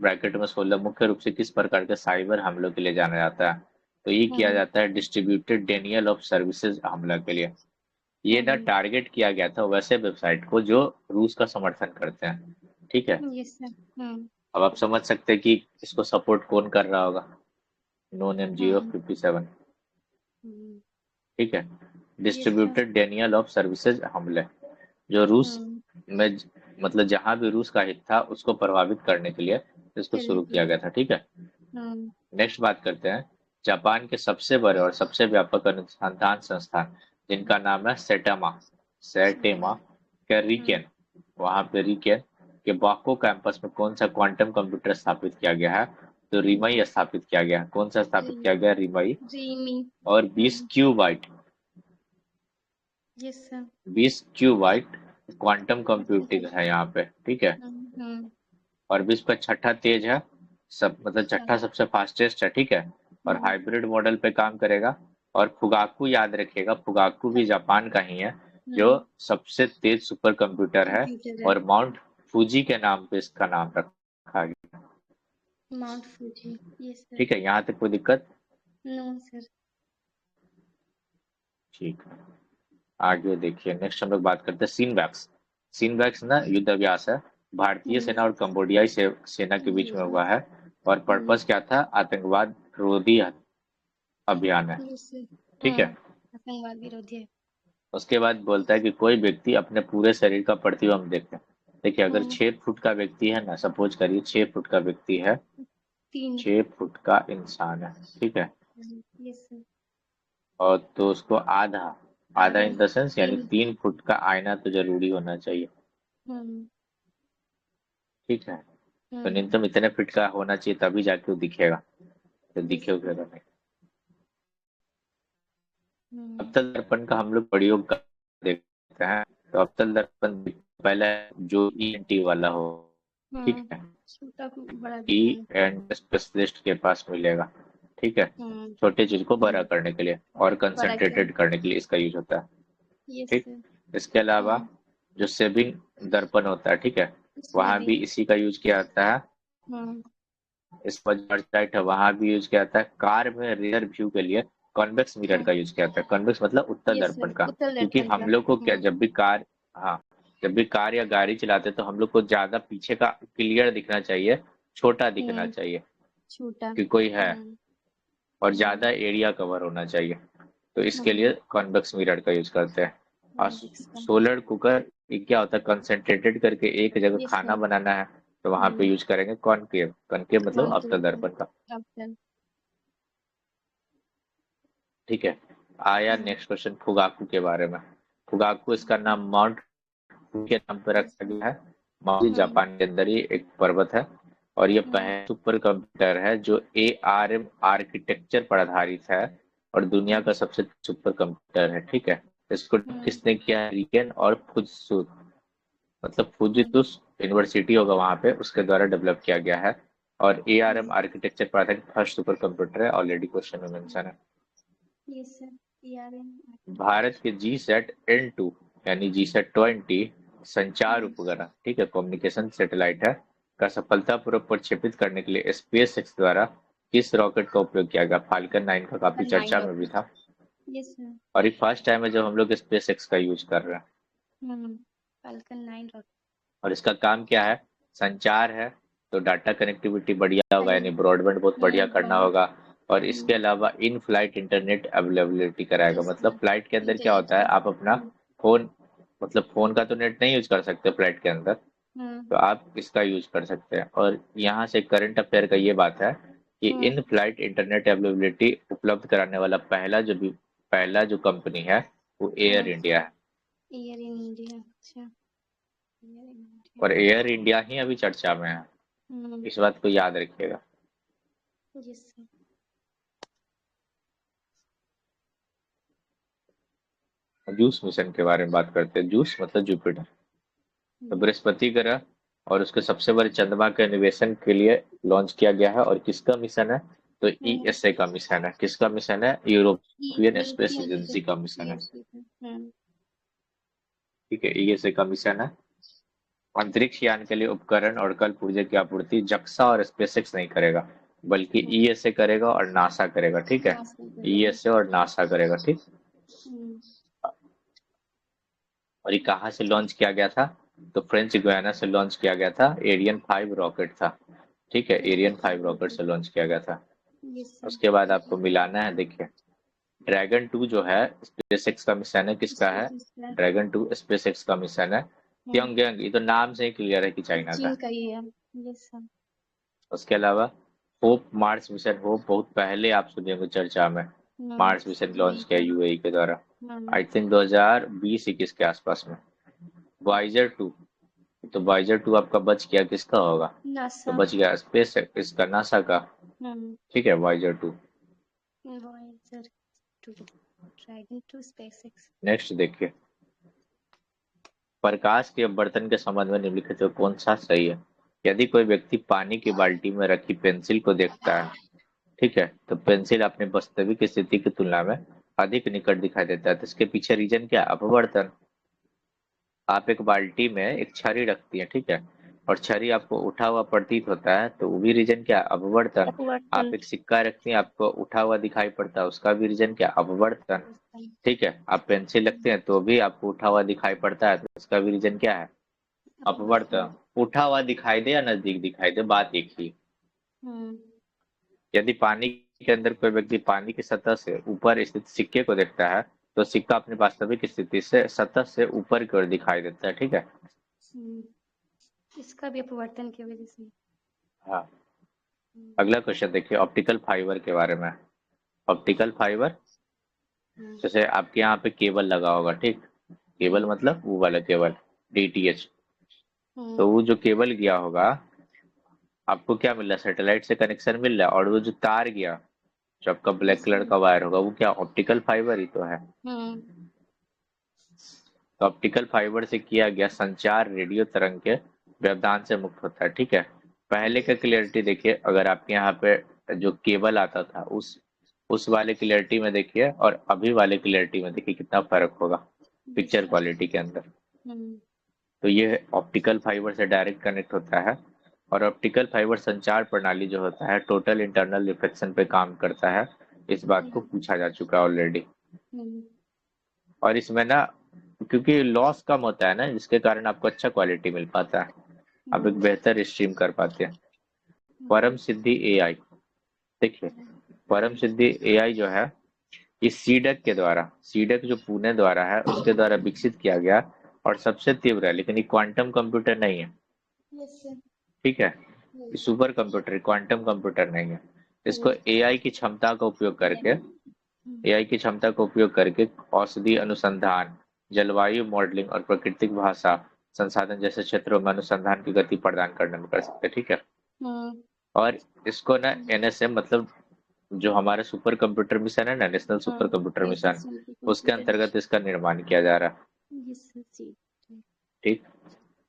ब्रैकेट में 16 मुख्य रूप से किस प्रकार के साइबर हमलों के लिए जाना जाता है, तो ये किया जाता है डिस्ट्रीब्यूटेड डेनियल ऑफ सर्विसेज हमला के लिए। ये ना टारगेट किया गया था वैसे वेबसाइट को जो रूस का समर्थन करते हैं, ठीक है। अब आप समझ सकते हैं कि इसको सपोर्ट कौन कर रहा होगा, नो नेम 057, ठीक है। डिस्ट्रीब्यूटेड डेनियल ऑफ सर्विसेज हमले जो रूस में मतलब जहां भी रूस का हित था उसको प्रभावित करने के लिए इसको शुरू किया गया था, ठीक है। नेक्स्ट बात करते हैं जापान के सबसे बड़े और सबसे व्यापक अनुसंधान संस्थान जिनका नाम है सेटेमा के रिकेन, वहां पे रिकेन के बाको कैंपस में कौन सा क्वांटम कंप्यूटर स्थापित किया गया है, तो रिमई स्थापित किया गया है। कौन सा स्थापित किया गया, रिमई, और 20 क्यूबाइट 20 क्यूबाइट क्वांटम कंप्यूटिंग है यहाँ पे, ठीक है। और विश्व का छठा तेज है, सब मतलब छठा सबसे फास्टेस्ट है, ठीक है। और हाइब्रिड मॉडल पे काम करेगा। और फुगाकू याद रखिएगा, फुगाकू भी जापान का ही है जो सबसे तेज सुपर कंप्यूटर है, और माउंट फूजी के नाम पे इसका नाम रखा गया, माउंट फूजी, यस सर। ठीक है। यहाँ तक कोई दिक्कत? No sir. ठीक है, आगे देखिए नेक्स्ट हम लोग बात करते हैं सीनवैक्स। सीनवैक्स ना युद्ध अभ्यास है, भारतीय सेना और कंबोडियाई सेना के बीच में हुआ है, और पर्पस क्या था, आतंकवाद विरोधी अभियान है, ठीक है। आतंकवाद विरोधी है। उसके बाद बोलता है कि कोई व्यक्ति अपने पूरे शरीर का प्रतिबिंब देखते हैं। देखिए अगर 6 फुट का व्यक्ति है ना, सपोज करिए 6 फुट का व्यक्ति है, 6 फुट का इंसान है, ठीक है। और तो उसको आधा इन द सेंस यानी 3 फुट का आईना तो जरूरी होना चाहिए, ठीक है। तो न्यूनतम इतने फीट का होना चाहिए तभी जाके वो दिखेगा, तो दिखेगा नहीं। अवतल दर्पण का हम लोग प्रयोग कर देखते हैं, तो अवतल दर्पण पहले जो ईएनटी वाला हो, ठीक है, ई एंड स्पेशलिस्ट के पास मिलेगा, ठीक है। छोटे चीज को बड़ा करने के लिए और कंसंट्रेटेड करने के लिए इसका यूज होता है, ठीक। इसके अलावा जो सेविंग दर्पण होता है, ठीक है, वहां भी इसी का यूज किया जाता है। इस पर राइट है, वहां भी यूज किया जाता है। कार में रियर व्यू के लिए कॉन्वेक्स मिरर का यूज किया जाता है। कॉन्वेक्स मतलब उत्तल दर्पण का, क्योंकि हम लोग को क्या जब भी कार, हाँ जब भी कार या गाड़ी चलाते हैं तो हम लोग को ज्यादा पीछे का क्लियर दिखना चाहिए, छोटा दिखना चाहिए, छोटा कि कोई है, और ज्यादा एरिया कवर होना चाहिए, तो इसके लिए कॉन्वेक्स मिरर का यूज करते हैं। और सोलर कुकर क्या होता है, कंसंट्रेटेड करके एक जगह खाना बनाना है तो वहां पे यूज करेंगे कॉनकेव। कॉनकेव मतलब अवतल दर्पण का। अवतल। ठीक है। आया नेक्स्ट क्वेश्चन फुगाकू के बारे में। फुगाकू, इसका नाम माउंट के नाम पर रखा गया है। माउंट जापान के अंदर ही एक पर्वत है, और ये पहला सुपर कंप्यूटर है जो ARM आर्किटेक्चर पर आधारित है, और दुनिया का सबसे सुपर कंप्यूटर है। ठीक है। इसको किसने किया? रिकेन और फुजित्सु, मतलब फुजित्सु यूनिवर्सिटी होगा वहां पे, उसके द्वारा डेवलप किया गया है। और ARM आर्किटेक्चर पर आधारित फर्स्ट सुपर कंप्यूटर है, ऑलरेडी क्वेश्चन में मेंशन है। Yes sir, ARM। भारत के GSAT-N2 यानी GSAT-20 संचार उपग्रह, ठीक है, कम्युनिकेशन सैटेलाइट है, का सफलतापूर्वक प्रक्षेपित करने के लिए SpaceX द्वारा किस रॉकेट का उपयोग किया गया? फाल्कन 9 का काफी चर्चा में भी था, यस सर। और ये फर्स्ट टाइम है जब हम लोग SpaceX का यूज कर रहे हैं। Falcon 9 rocket. और इसका काम क्या है? संचार है, तो डाटा कनेक्टिविटी बढ़िया होगा, यानी ब्रॉडबैंड बहुत बढ़िया करना होगा। और इसके अलावा इन फ्लाइट इंटरनेट अवेलेबिलिटी कराएगा। मतलब फ्लाइट के अंदर क्या होता है, आप अपना फोन, मतलब फोन का तो नेट नहीं यूज कर सकते फ्लाइट के अंदर, तो आप इसका यूज कर सकते हैं। और यहाँ से करंट अफेयर का ये बात है कि इन फ्लाइट इंटरनेट अवेलेबिलिटी उपलब्ध कराने वाला पहला जो कंपनी है वो एयर इंडिया है। एयर इंडिया, अच्छा। और एयर इंडिया ही अभी चर्चा में है, इस बात को याद रखिएगा। Yes sir. जूस मिशन के बारे में बात करते हैं। जूस मतलब जुपिटर। तो बृहस्पति ग्रह और उसके सबसे बड़े चंद्रमा के अन्वेषण के लिए लॉन्च किया गया है। और किसका मिशन है? तो ESA का मिशन है। किसका मिशन है? यूरोपियन स्पेस एजेंसी का मिशन है। ठीक है, ESA का मिशन है। अंतरिक्ष यान के लिए उपकरण और कल पुर्जे की आपूर्ति जक्सा और स्पेसएक्स नहीं करेगा, बल्कि ESA करेगा और नासा करेगा। ठीक है, ESA और नासा करेगा। ठीक। और ये कहाँ से लॉन्च किया गया था? तो फ्रेंच गुयाना से लॉन्च किया गया था। एरियन 5 रॉकेट था। ठीक है, एरियन 5 रॉकेट से लॉन्च किया गया था। उसके बाद आपको मिलाना है, देखिए ड्रैगन 2 जो है स्पेसएक्स का मिशन है। किसका है? ड्रैगन 2 स्पेसएक्स का मिशन है। त्योंगयंग, ये तो नाम से ही क्लियर है कि चाइना का। उसके अलावा होप मार्स मिशन, होप बहुत पहले आप सुने होंगे चर्चा में, मार्स मिशन लॉन्च किया UAE के द्वारा, आई थिंक 2020-21 के आसपास में। वाइजर 2, तो वाइजर 2 आपका बच गया, किसका होगा? तो बच गया स्पेस इसका, नासा का। ठीक है, वाइजर 2। नेक्स्ट देखिए, प्रकाश के अपवर्तन के संबंध में निम्नलिखित में कौन सा सही है? यदि कोई व्यक्ति पानी की बाल्टी में रखी पेंसिल को देखता है, ठीक है, तो पेंसिल अपनी वास्तविक स्थिति की तुलना में अधिक निकट दिखाई देता है, तो इसके पीछे रीजन क्या? अपवर्तन। आप एक बाल्टी में एक छड़ी रखती है, ठीक है, और छड़ी आपको उठा हुआ प्रतीत होता है, तो वो भी रीजन क्या? अपवर्तन। आप एक सिक्का रखती हैं, आपको उठा हुआ दिखाई पड़ता है, उसका भी रीजन क्या? अपवर्तन। ठीक है, आप पेंसिल रखते हैं तो भी आपको उठा हुआ दिखाई पड़ता है, तो इसका भी रीजन क्या है? अपवर्तन। उठा हुआ दिखाई दे या नजदीक दिखाई दे, बात एक ही। यदि पानी के अंदर कोई व्यक्ति पानी की सतह से ऊपर स्थित सिक्के को देखता है, तो सिक्का अपनी वास्तविक स्थिति से सतह से ऊपर की ओर दिखाई देता है। ठीक है, इसका भी अपवर्तन की वजह से। हाँ। अगला क्वेश्चन देखिए, ऑप्टिकल फाइबर के बारे में। ऑप्टिकल फाइबर, जैसे आपके यहाँ पे केबल लगा होगा, ठीक, केबल मतलब वो वाला केबल DTH, तो वो जो केबल गया होगा, आपको क्या मिल रहा है? सैटेलाइट से कनेक्शन मिल रहा है, और वो जो तार गया, जो आपका ब्लैक कलर का वायर होगा, वो क्या? ऑप्टिकल फाइबर ही तो है। तो ऑप्टिकल फाइबर से किया गया संचार रेडियो तरंग के व्यवधान से मुक्त होता है। ठीक है, पहले का क्लियरिटी देखिए, अगर आपके यहाँ पे जो केबल आता था उस वाले क्लियरिटी में देखिए, और अभी वाले क्लियरिटी में देखिए कितना फर्क होगा पिक्चर क्वालिटी के अंदर। तो ये ऑप्टिकल फाइबर से डायरेक्ट कनेक्ट होता है। और ऑप्टिकल फाइबर संचार प्रणाली जो होता है टोटल इंटरनल रिफ्लेक्शन पे काम करता है। इस बात को पूछा जा चुका है ऑलरेडी। और इसमें ना, क्योंकि लॉस कम होता है ना, जिसके कारण आपको अच्छा क्वालिटी मिल पाता है, आप एक बेहतर स्ट्रीम कर पाते हैं। परम सिद्धि AI, देखिए परम सिद्धि AI जो है, इस सीडक के द्वारा, सीडक जो पुणे द्वारा है उसके द्वारा विकसित किया गया और सबसे तीव्र है, लेकिन ये क्वांटम कंप्यूटर नहीं है। ठीक है, सुपर कंप्यूटर, क्वांटम कंप्यूटर नहीं है। इसको एआई की क्षमता का उपयोग करके एआई की क्षमता का उपयोग करके औषधि अनुसंधान, जलवायु मॉडलिंग और प्राकृतिक भाषा संसाधन जैसे क्षेत्रों में अनुसंधान की गति प्रदान करने में कर सकते हैं। ठीक है, और इसको ना एनएसएम मतलब जो हमारा सुपर कंप्यूटर मिशन है ना, नेशनल सुपर कंप्यूटर मिशन, उसके अंतर्गत इसका निर्माण किया जा रहा है। ठीक,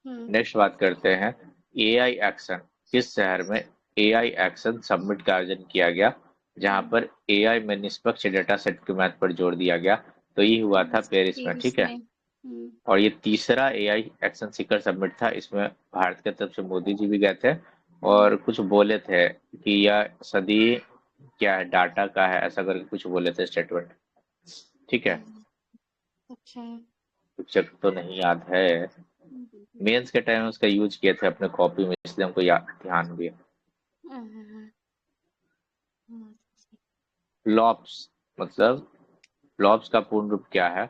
नेक्स्ट बात करते हैं एआई एक्शन। किस शहर में एआई एक्शन समिट का आयोजन किया गया, जहां पर एआई में निष्पक्ष डेटा सेट के महत्व पर जोर दिया गया? तो ये हुआ था पेरिस में। ठीक है, और ये तीसरा एआई एक्शन शिखर समिट था। इसमें भारत की तरफ से मोदी जी भी गए थे और कुछ बोले थे कि यह सदी क्या है, डाटा का है, ऐसा करके कुछ बोले थे स्टेटमेंट। ठीक है, अच्छा, कुछ तो नहीं याद है, मेंस के टाइम उसका यूज किए थे अपने कॉपी में, इसलिए हमको याद ध्यान भी है। फ्लॉप्स मतलब फ्लॉप्स का पूर्ण रूप क्या है?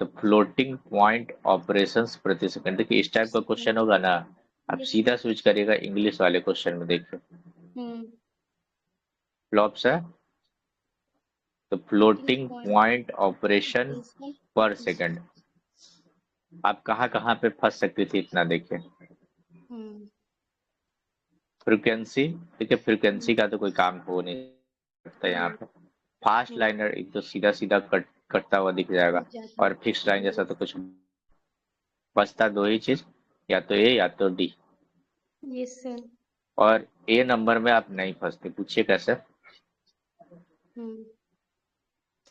तो फ्लोटिंग पॉइंट ऑपरेशंस प्रति सेकंड। देखिए इस टाइप का क्वेश्चन होगा ना, आप सीधा स्विच करिएगा इंग्लिश वाले क्वेश्चन में। देखिए फ्लॉप्स है तो फ्लोटिंग पॉइंट ऑपरेशन पर सेकंड। आप कहाँ कहाँ पे फंस सकती थी इतना देखिए। फ्रीक्वेंसी, देखिए फ्रीक्वेंसी का तो कोई काम हो नहीं सकता यहाँ पे। फास्ट लाइनर एक तो सीधा सीधा कटता हुआ दिख जाएगा, और फिक्स लाइन जैसा तो कुछ बचता दो ही चीज, या तो ए या तो डी। Yes sir. और ए नंबर में आप नहीं फंसते, पूछिए कैसे।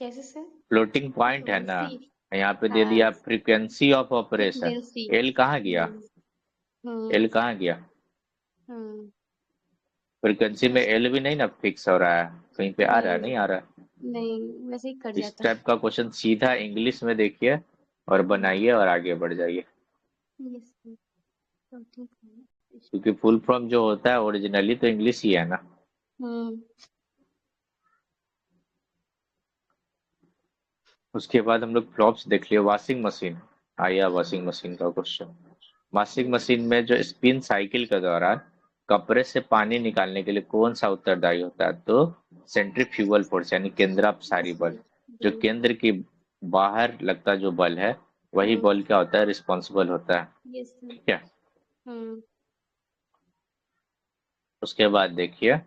कैसे सर? फ्लोटिंग पॉइंट है ना, यहाँ पे दे दिया फ्रीक्वेंसी ऑफ ऑपरेशन। एल कहाँ गया? एल कहाँ गया? फ्रीक्वेंसी में एल भी नहीं ना फिक्स हो रहा है, कहीं पे आ रहा है, नहीं आ रहा है। नहीं, वैसे ही कट इस जाता है। टाइप का क्वेश्चन सीधा इंग्लिश में देखिए और बनाइए और आगे बढ़ जाइए, क्योंकि फुल फॉर्म जो होता है ओरिजिनली तो इंग्लिश ही है ना। उसके बाद हम लोग फ्लॉप्स देख लिए। वॉशिंग मशीन, आया वॉशिंग मशीन का क्वेश्चन। वॉशिंग मशीन में जो स्पिन साइकिल के दौरान कपड़े से पानी निकालने के लिए कौन सा उत्तरदायी होता है? तो सेंट्रीफ्यूगल फोर्स यानी केंद्रापसारी बल। जो केंद्र के बाहर लगता जो बल है, वही बल क्या होता है? रिस्पॉन्सिबल होता है। ठीक है, उसके बाद देखिए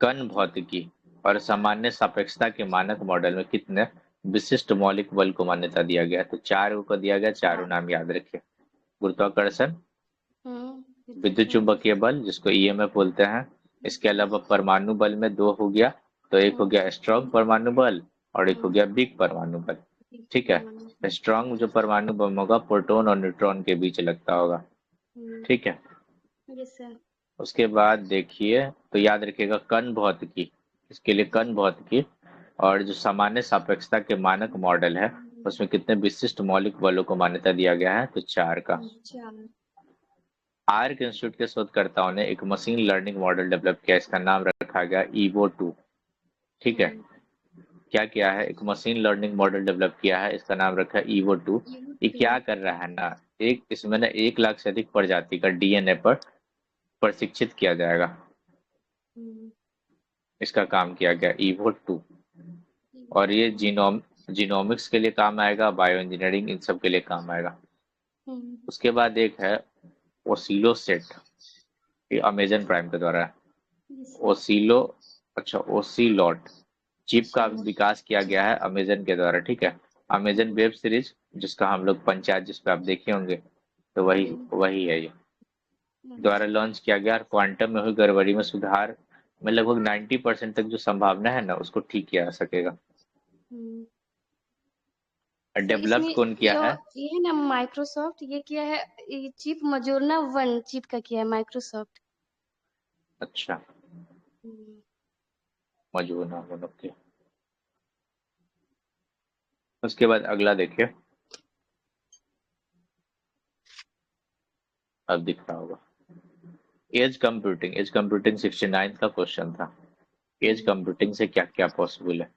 कण भौतिकी और सामान्य सापेक्षता के मानक मॉडल में कितने विशिष्ट मौलिक बल को मान्यता दिया गया? तो 4 को दिया गया, चारों नाम याद रखिए। गुरुत्वाकर्षण, विद्युत चुंबकीय बल जिसको ईएमएफ बोलते हैं, इसके अलावा परमाणु बल में 2 हो गया, तो एक हो गया स्ट्रॉन्ग परमाणु बल और एक हो गया वीक परमाणु बल। ठीक है, स्ट्रॉन्ग जो परमाणु बम होगा प्रोटॉन और न्यूट्रॉन के बीच लगता होगा। ठीक है, उसके बाद देखिए तो याद रखिएगा कण भौतिकी, इसके लिए कण भौतिकी और जो सामान्य सापेक्षता के मानक मॉडल है उसमें कितने विशिष्ट मौलिक बलों को मान्यता दिया गया है? तो 4 का। आर्क इंस्टीट्यूट के शोधकर्ताओं ने एक मशीन लर्निंग मॉडल डेवलप किया, इसका नाम रखा गया ईवो 2। ठीक है, क्या किया है? एक मशीन लर्निंग मॉडल डेवलप किया है, इसका नाम रखा है ईवो 2। ये क्या कर रहा है ना, एक इसमें ना 1 लाख से अधिक प्रजाति का डीएनए पर प्रशिक्षित किया जाएगा। इसका काम किया गया ईवो 2, और ये जीनोमिक्स के लिए काम आएगा, बायो इंजीनियरिंग इन सब के लिए काम आएगा। उसके बाद एक है ओसिलोसेट, ये अमेजन प्राइम के द्वारा ओसिलो ओसिलॉट चिप का विकास किया गया है अमेजन के द्वारा। ठीक है, अमेजन वेब सीरीज जिसका हम लोग पंचायत जिस पे आप देखे होंगे, तो वही है ये, द्वारा लॉन्च किया गया। और क्वांटम में हुई गड़बड़ी में सुधार में लगभग 90% तक जो संभावना है ना, उसको ठीक किया जा सकेगा। डेवलप कौन किया है? ये है ना माइक्रोसॉफ्ट, ये किया है, ये चिप मजोरना 1 चिप का किया है माइक्रोसॉफ्ट। अच्छा, मजबूना ओके। उसके बाद अगला देखिए, अब दिख रहा होगा एज कंप्यूटिंग। एज कंप्यूटिंग 69 का क्वेश्चन था। एज कंप्यूटिंग से क्या क्या पॉसिबल है?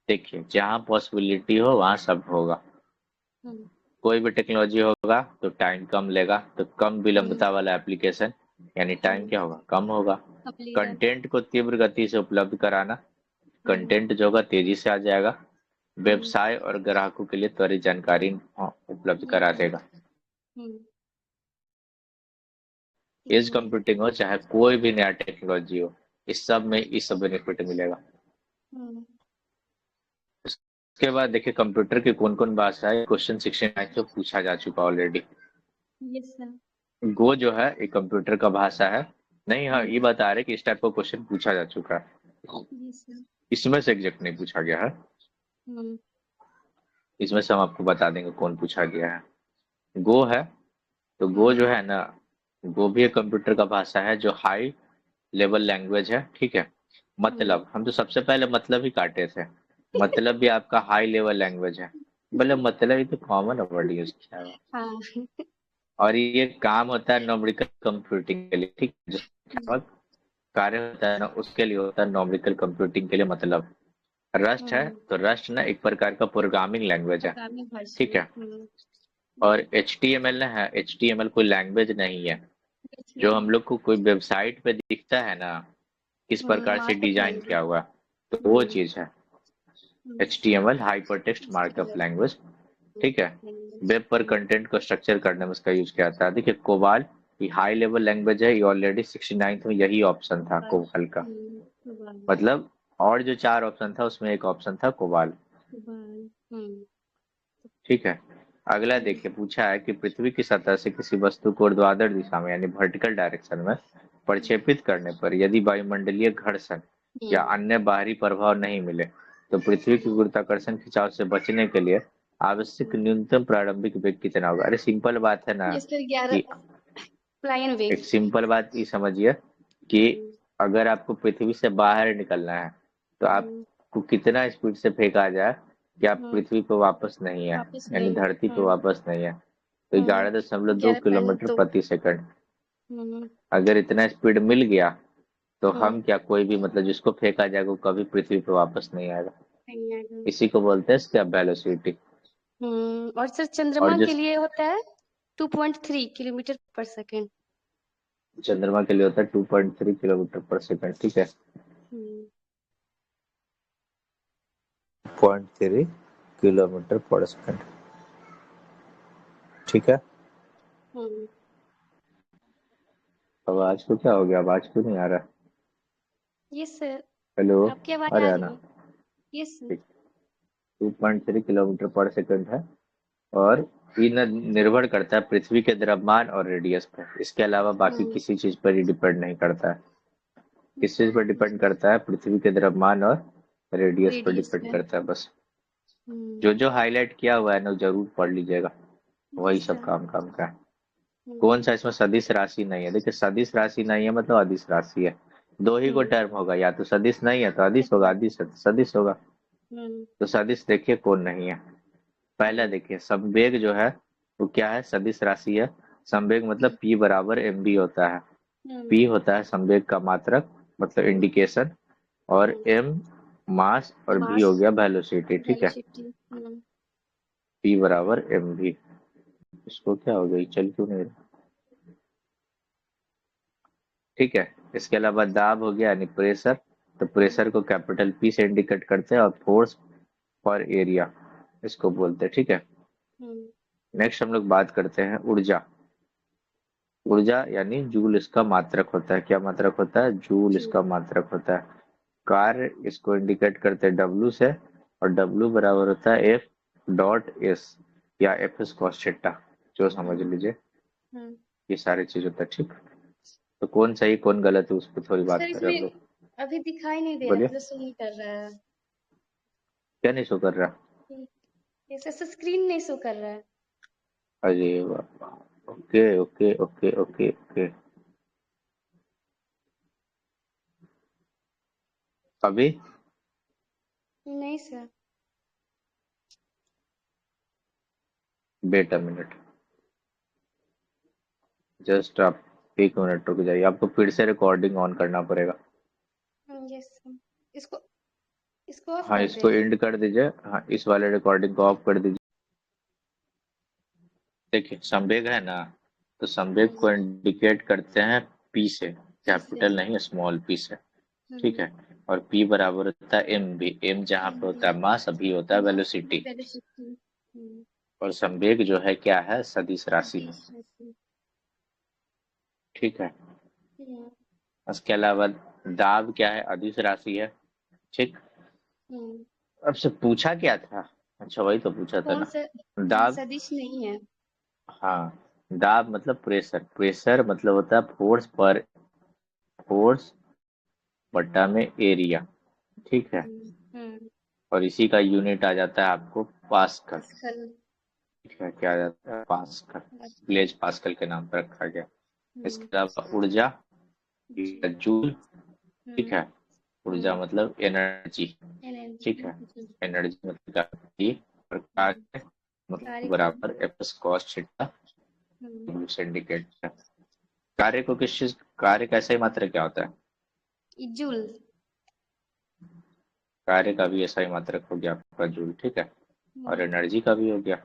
देखिए जहाँ पॉसिबिलिटी हो वहाँ सब होगा। कोई भी टेक्नोलॉजी होगा तो टाइम कम लेगा, तो कम विलंबता वाला एप्लीकेशन यानी टाइम क्या होगा, कम होगा। कंप्लीट है। कंटेंट को तीव्र गति से उपलब्ध कराना, कंटेंट जो होगा तेजी से आ जाएगा। व्यवसाय और ग्राहकों के लिए त्वरित जानकारी उपलब्ध करा देगा। हम्म एज कंप्यूटिंग हो चाहे कोई भी नया टेक्नोलॉजी हो, इस सब में इस सब बेनिफिट मिलेगा। हम्म उसके बाद देखिए कंप्यूटर की कौन कौन भाषा है, क्वेश्चन 69 तो पूछा जा चुका ऑलरेडी। Yes sir. गो जो है एक कंप्यूटर का भाषा है। नहीं, हाँ ये बता रहे कि इस टाइप का क्वेश्चन पूछा जा चुका है। Yes sir. इसमें से एग्जैक्ट नहीं पूछा गया है, हम्म इसमें से हम आपको बता देंगे कौन पूछा गया है। गो है, तो गो हम्म जो है ना, गो भी एक कंप्यूटर का भाषा है जो हाई लेवल लैंग्वेज है, ठीक है। हम्म मतलब हम तो सबसे पहले मतलब ही काटे थे, मतलब भी आपका हाई लेवल लैंग्वेज है। बोले मतलब ही तो कॉमन वर्ड यूज किया है। हाँ। और ये काम होता है न्यूमेरिकल कंप्यूटिंग के लिए, ठीक है। जो संख्यात्मक कार्य होता है ना उसके लिए होता है न्यूमेरिकल कंप्यूटिंग के लिए। मतलब रस्ट है, हम्म तो रस्ट ना एक प्रकार का प्रोग्रामिंग लैंग्वेज है, प्रोग्रामिंग भाषा ठीक है। है। और HTML ना है, HTML कोई लैंग्वेज नहीं है। कुछ जो नहीं हम है। लोग को कोई वेबसाइट पे दिखता है ना, किस प्रकार से मार्कअप डिजाइन किया लैंग्वेज। हुआ, तो वो हम्म चीज है हम्म HTML, हाइपरटेक्स्ट मार्कअप लैंग्वेज, ठीक है। लैंग्वेज। वेब पर कंटेंट को स्ट्रक्चर करने में इसका यूज किया जाता है। देखिए कोबाल, ये हाई लेवल लैंग्वेज है, ये ऑलरेडी 69 में यही ऑप्शन था कोबाल का। बाल। मतलब और जो 4 ऑप्शन था उसमें एक ऑप्शन था कोबाल, बाल। ठीक है। अगला देखिए पूछा है कि पृथ्वी की सतह से किसी वस्तु को ऊर्ध्वाधर दिशा में यानी वर्टिकल डायरेक्शन में प्रक्षेपित करने पर यदि वायुमंडलीय घर्षण या अन्य बाहरी प्रभाव नहीं मिले तो पृथ्वी की गुरुत्वाकर्षण खिंचाव से बचने के लिए आवश्यक न्यूनतम प्रारंभिक वेग कितना होगा। अरे सिंपल बात है ना, ये सर 11 कि फ्लाइन वेव। एक सिंपल बात ये समझिए कि अगर आपको पृथ्वी से बाहर निकलना है तो आपको कितना स्पीड से फेंका जाए कि आप पृथ्वी पे वापस नहीं है, वापस यानी नहीं। धरती पे वापस नहीं है। तो 11.2 11 पहले किलोमीटर तो। प्रति सेकंड। हम्म अगर इतना स्पीड मिल गया तो हम्म हम क्या, कोई भी मतलब जिसको फेंका जाएगा वो कभी पृथ्वी पे वापस नहीं आएगा। नहीं आएगा। इसी को बोलते हैं स्टेप वेलोसिटी। और सर और चंद्रमा जो के लिए होता है 2.3 किलोमीटर पर सेकेंड। चंद्रमा के लिए होता है 2.3 किलोमीटर पर सेकंड, ठीक है। हम्म 0.3 किलोमीटर पर सेकंड, ठीक है। हम्म आवाज को क्या हो गया, आवाज क्यों नहीं आ रहा? Yes sir. हेलो, आपकी आवाज अरे आ आना। रही है। Yes sir. ठीक, 2.3 किलोमीटर पर सेकंड है। और ये निर्भर करता है पृथ्वी के द्रव्यमान और रेडियस पर, इसके अलावा बाकी हम्म किसी चीज पर ही डिपेंड नहीं करता है। किस चीज पर डिपेंड करता है? पृथ्वी के द्रव्यमान और रेडियस पर रेडियस डिपेंड पे। करता है बस। जो जो हाईलाइट किया हुआ है ना जरूर पढ़ लीजिएगा, वही यस सब सर। काम काम का है। कौन सा इसमें सदिश राशि नहीं है? देखिए सदिश राशि नहीं है मतलब अदिश राशि है। दो ही को टर्म होगा, या तो सदिश नहीं है तो अदिश होगा, अदिश है तो सदिश होगा। हम्म तो सदिश देखिए कौन नहीं है। पहला देखिए संवेग जो है वो क्या है, सदिश राशि है। संवेग मतलब P बराबर mv होता है। हम्म P होता है संवेग का मात्रक, मतलब इंडिकेशन। और m मास और v मास हो गया वेलोसिटी, ठीक है। वेलोसिटी। P बराबर mv। इसको क्या हो गई, चल क्यों नहीं रहा? ठीक है। इसके अलावा दाब हो गया यानी प्रेशर, तो प्रेशर को कैपिटल P से इंडिकेट करते हैं। और फोर्स पर एरिया इसको बोलते हैं, ठीक है। हम्म नेक्स्ट हम लोग बात करते हैं ऊर्जा। ऊर्जा यानी जूल इसका मात्रक होता है। क्या मात्रक होता है? जूल जो। इसका मात्रक होता है। कार्य इसको इंडिकेट करते हैं W से, और W बराबर होता है F डॉट S या एफ एस कॉस थीटा, जो समझ हम्म लीजिए। हम्म ये सारी चीज होता है, ठीक। तो कौन सही कौन गलत है उस पर थोड़ी बात सर करें हम इसमें लोग। अभी दिखाई नहीं दे रहा, बोलिए, मतलब शो नहीं कर रहा है। क्या नहीं शो कर रहा? ऐसे ऐसे स्क्रीन नहीं शो कर रहा है। अरे वाह, okay okay okay okay okay. अभी नहीं sir. Wait a minute, just आप 1 मिनट रुक जाइए, आपको फिर से रिकॉर्डिंग ऑन करना पड़ेगा। Yes sir. इसको इसको ऑफ हाँ कर इसको दे। एंड कर दीजिए, हाँ इस वाले रिकॉर्डिंग को ऑफ कर दीजिए। देखिए संवेग है ना, तो संवेग को हम्म इंडिकेट करते हैं पी से, कैपिटल नहीं स्मॉल पी से, ठीक है। और पी बराबर होता है एम भी, एम जहाँ पे होता है मास, अभी होता है वेलोसिटी, और संवेग जो है क्या है, सदिश राशि है, ठीक है। इसके अलावा दाब क्या है, अदिश राशि है, ठीक। अब से पूछा क्या था, अच्छा वही तो पूछा था कौन ना, सा दाब, सदिश नहीं है। हाँ, दाब मतलब प्रेशर, प्रेशर मतलब होता है फोर्स पर, फोर्स बट्टा में एरिया, ठीक है। और इसी का यूनिट आ जाता है आपको पास्कल, पास्कल। ठीक है, क्या आ जाता है पास्कल, ब्लेज पास्कल के नाम पर रखा गया। इसके अलावा ऊर्जा, जूल, ठीक है, ऊर्जा मतलब एनर्जी, ठीक है, एनर्जी मतलब शक्ति, और कार्य मतलब बराबर एफ कॉस थीटा इंडिकेट है। कार्य को किस चीज, कार्य का सही मात्रक क्या होता है, जूल। कार्य का भी ऐसा ही मात्रक हो गया आपका जूल, ठीक है, और एनर्जी का भी हो गया,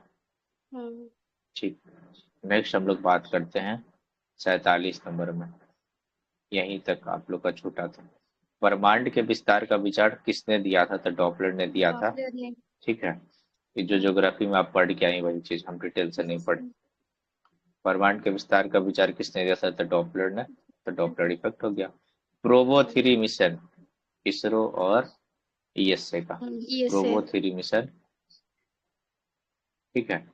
ठीक। नेक्स्ट हम लोग बात करते हैं 47 नंबर में, यहीं तक आप लोग का छूटा था। ब्रह्मांड के विस्तार का विचार किसने दिया था, तो डॉपलर ने दिया था, ठीक है। ये जो ज्योग्राफी में आप पढ़ के आई वही चीज, हम डिटेल से नहीं पढ़े। ब्रह्मांड के विस्तार का विचार किसने दिया था, तो डॉपलर ने, तो डॉपलर इफेक्ट हो गया। प्रोबो 3 मिशन, इसरो और ईएसए का, प्रोबो 3 मिशन, ठीक है,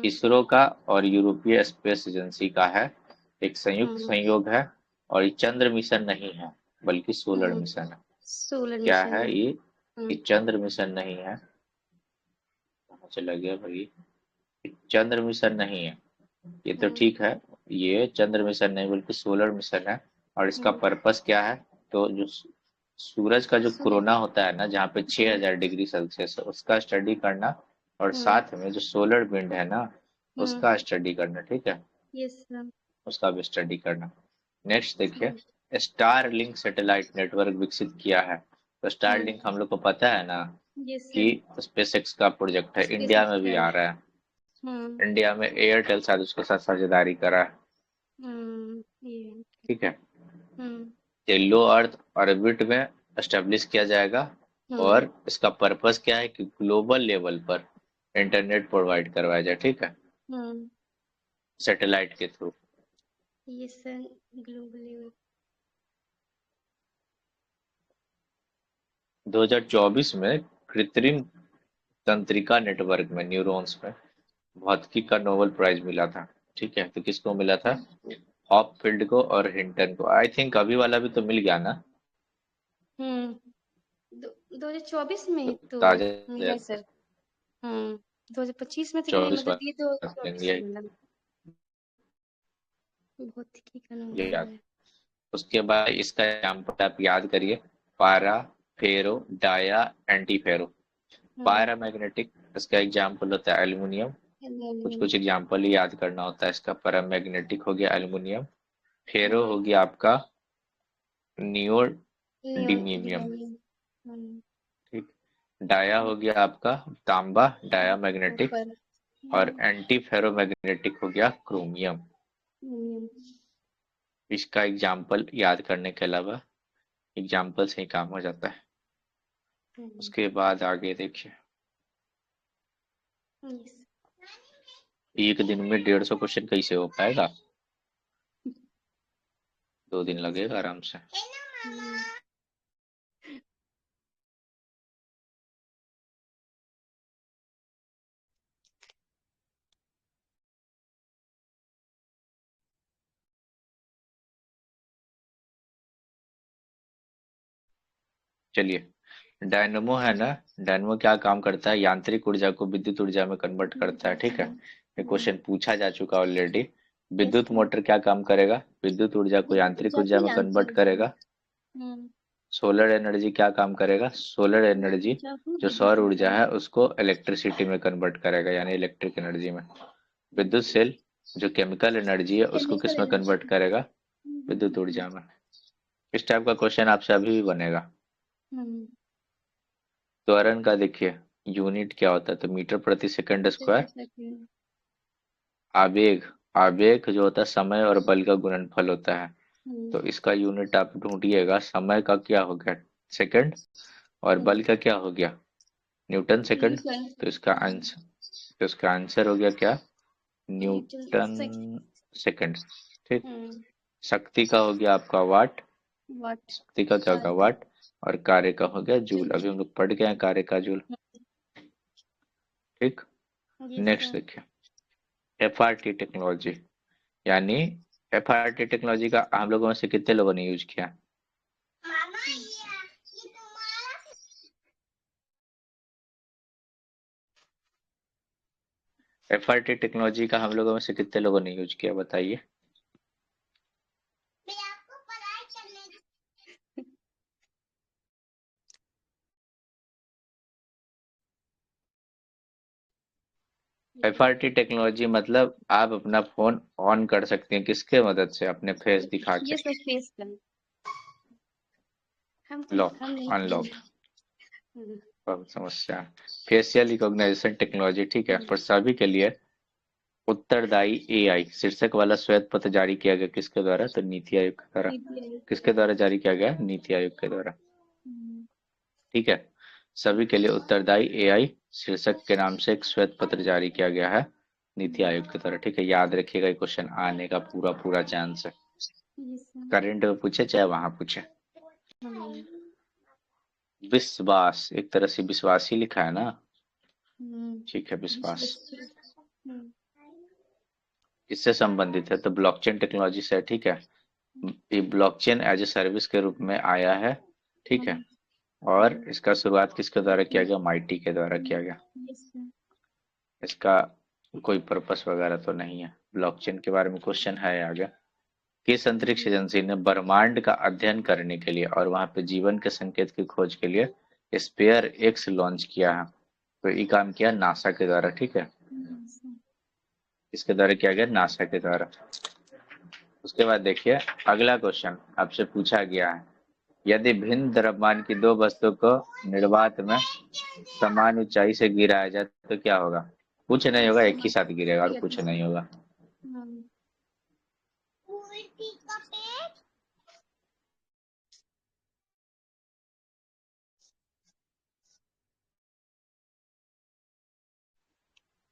इसरो का और यूरोपीय स्पेस एजेंसी का है, एक संयुक्त संयोग है, और ये चंद्र मिशन नहीं है बल्कि सोलर मिशन है। सोलर क्या मिशन है ये चंद्र मिशन नहीं है, कहाँ चला गया भाई, ये चंद्र मिशन नहीं है, ये तो ठीक है, ये चंद्र मिशन नहीं बल्कि सोलर मिशन है। और इसका पर्पस क्या है, तो जो सूरज का जो कोरोना होता है ना, जहाँ पे 6000 डिग्री सेल्सियस है, उसका स्टडी करना, और साथ में जो सोलर विंड है ना, उसका स्टडी करना, ठीक है, उसका भी स्टडी करना। नेक्स्ट देखिए, स्टार लिंक सैटेलाइट नेटवर्क विकसित किया है, तो स्टार लिंक हम लोग को पता है ना कि स्पेसएक्स का प्रोजेक्ट है, इंडिया में भी आ रहा है, इंडिया में एयरटेल शायद उसके साथ साझेदारी करा है, ठीक है। ये लो अर्थ ऑर्बिट में एस्टेब्लिश किया जाएगा, और इसका पर्पस क्या है कि ग्लोबल लेवल पर इंटरनेट प्रोवाइड करवाया जाए, ठीक है, सैटेलाइट के थ्रू। ग्लोबल लेवल 2024 में कृत्रिम तंत्रिका नेटवर्क में, न्यूरॉन्स में भौतिकी का नोबेल प्राइज मिला था, ठीक है। तो किसको मिला था, हॉपफील्ड को और हिंटन को। आई थिंक अभी वाला भी तो मिल गया ना, 2024 में तो ताजा है सर। 2025 में तो नहीं, 24 मतलब ये तो वाला 24 में मिला। भौतिकी का ये नोबेल याद। है। उसके बाद इसका एग्जाम्पल आप याद करिए, पारा, फेरो, डाया, एंटी फेरो। पारा मैग्नेटिक, इसका एग्जाम्पल होता है एल्यूमिनियम, कुछ कुछ एग्जाम्पल ही याद करना होता है इसका। पैरा मैग्नेटिक हो गया एल्यूमिनियम, फेरो हो गया आपका नियोडिमियम, ठीक। डाया हो गया आपका तांबा, डाया मैग्नेटिक, और एंटी फेरो मैग्नेटिक हो गया क्रोमियम। इसका एग्जाम्पल याद करने के अलावा एग्जाम्पल से ही काम हो जाता है। उसके बाद आगे देखिए, एक दिन में 150 क्वेश्चन कैसे हो पाएगा, 2 दिन लगेगा आराम से। चलिए, डायनमो है ना, डायनमो क्या काम करता है, यांत्रिक ऊर्जा को विद्युत ऊर्जा में कन्वर्ट करता है, ठीक है। ये क्वेश्चन पूछा जा चुका ऑलरेडी। विद्युत मोटर क्या काम करेगा, विद्युत ऊर्जा को यांत्रिक ऊर्जा में कन्वर्ट करेगा। सोलर एनर्जी क्या काम करेगा, सोलर एनर्जी जो सौर ऊर्जा है उसको इलेक्ट्रिसिटी में कन्वर्ट करेगा, यानी इलेक्ट्रिक एनर्जी में। विद्युत सेल जो केमिकल एनर्जी है उसको किस में कन्वर्ट करेगा, विद्युत ऊर्जा में। इस टाइप का क्वेश्चन आपसे अभी भी बनेगा। त्वरण का देखिए यूनिट क्या होता है, तो मीटर प्रति सेकंड स्क्वायर। आवेग, आवेग जो होता है समय और बल का गुणनफल होता है, तो इसका यूनिट आप ढूंढिएगा। समय का क्या हो गया? सेकंड। और बल का क्या हो गया? Newton second. तो इसका आंसर हो गया क्या? Newton second. ठीक। शक्ति का हो गया आपका वाट। वाट। शक्ति का क्या होगा? वाट। और कार्य का हो गया जूल। अभी हम लोग पढ़ गए हैं कार्य का जूल। ठीक। नेक्स्ट देखिए, एफआरटी टेक्नोलॉजी। यानी एफआरटी टेक्नोलॉजी का हम लोगों में से कितने लोगों ने यूज किया? एफआरटी टेक्नोलॉजी का हम लोगों में से कितने लोगों ने यूज किया, बताइए। एफआरटी टेक्नोलॉजी मतलब आप अपना फोन ऑन कर सकते हैं किसके मदद से? अपने फेस दिखा के। ये सब फेस कर लॉक हम नहीं अनलॉक। हम्म, बहुत समस्या। फेशियल रिकॉग्निशन टेक्नोलॉजी, ठीक है, पर सभी के लिए उत्तरदायी एआई शीर्षक वाला श्वेत पत्र जारी किया गया किसके द्वारा? तो नीति आयोग के द्वारा। किसके द्वारा जारी किया गया? नीति आयोग के द्वारा। ठीक है। सभी के लिए उत्तरदायी एआई शीर्षक के नाम से एक श्वेत पत्र जारी किया गया है नीति आयोग के द्वारा। ठीक है, याद रखिएगा, ये क्वेश्चन आने का पूरा पूरा चांस है। करंट में पूछे चाहे वहां पूछे। विश्वास, एक तरह से विश्वास ही लिखा है ना। ठीक है, विश्वास किससे संबंधित है? तो ब्लॉकचेन टेक्नोलॉजी से। ठीक है, ये ब्लॉकचेन एज ए सर्विस के रूप में आया है। ठीक है, और इसका शुरुआत किसके द्वारा किया गया? माइटी के द्वारा किया गया। इसका कोई पर्पस वगैरह तो नहीं है। ब्लॉकचेन के बारे में क्वेश्चन है आगे। किस अंतरिक्ष एजेंसी ने ब्रह्मांड का अध्ययन करने के लिए और वहां पे जीवन के संकेत की खोज के लिए स्पेयर एक्स लॉन्च किया है? तो ये काम किया नासा के द्वारा। ठीक है, इसके द्वारा किया गया नासा के द्वारा। उसके बाद देखिए अगला क्वेश्चन आपसे पूछा गया है, यदि भिन्न द्रव्यमान की दो वस्तु को निर्वात में समान ऊंचाई से गिराया जाए तो क्या होगा? कुछ नहीं होगा, एक ही साथ गिरेगा और कुछ नहीं होगा।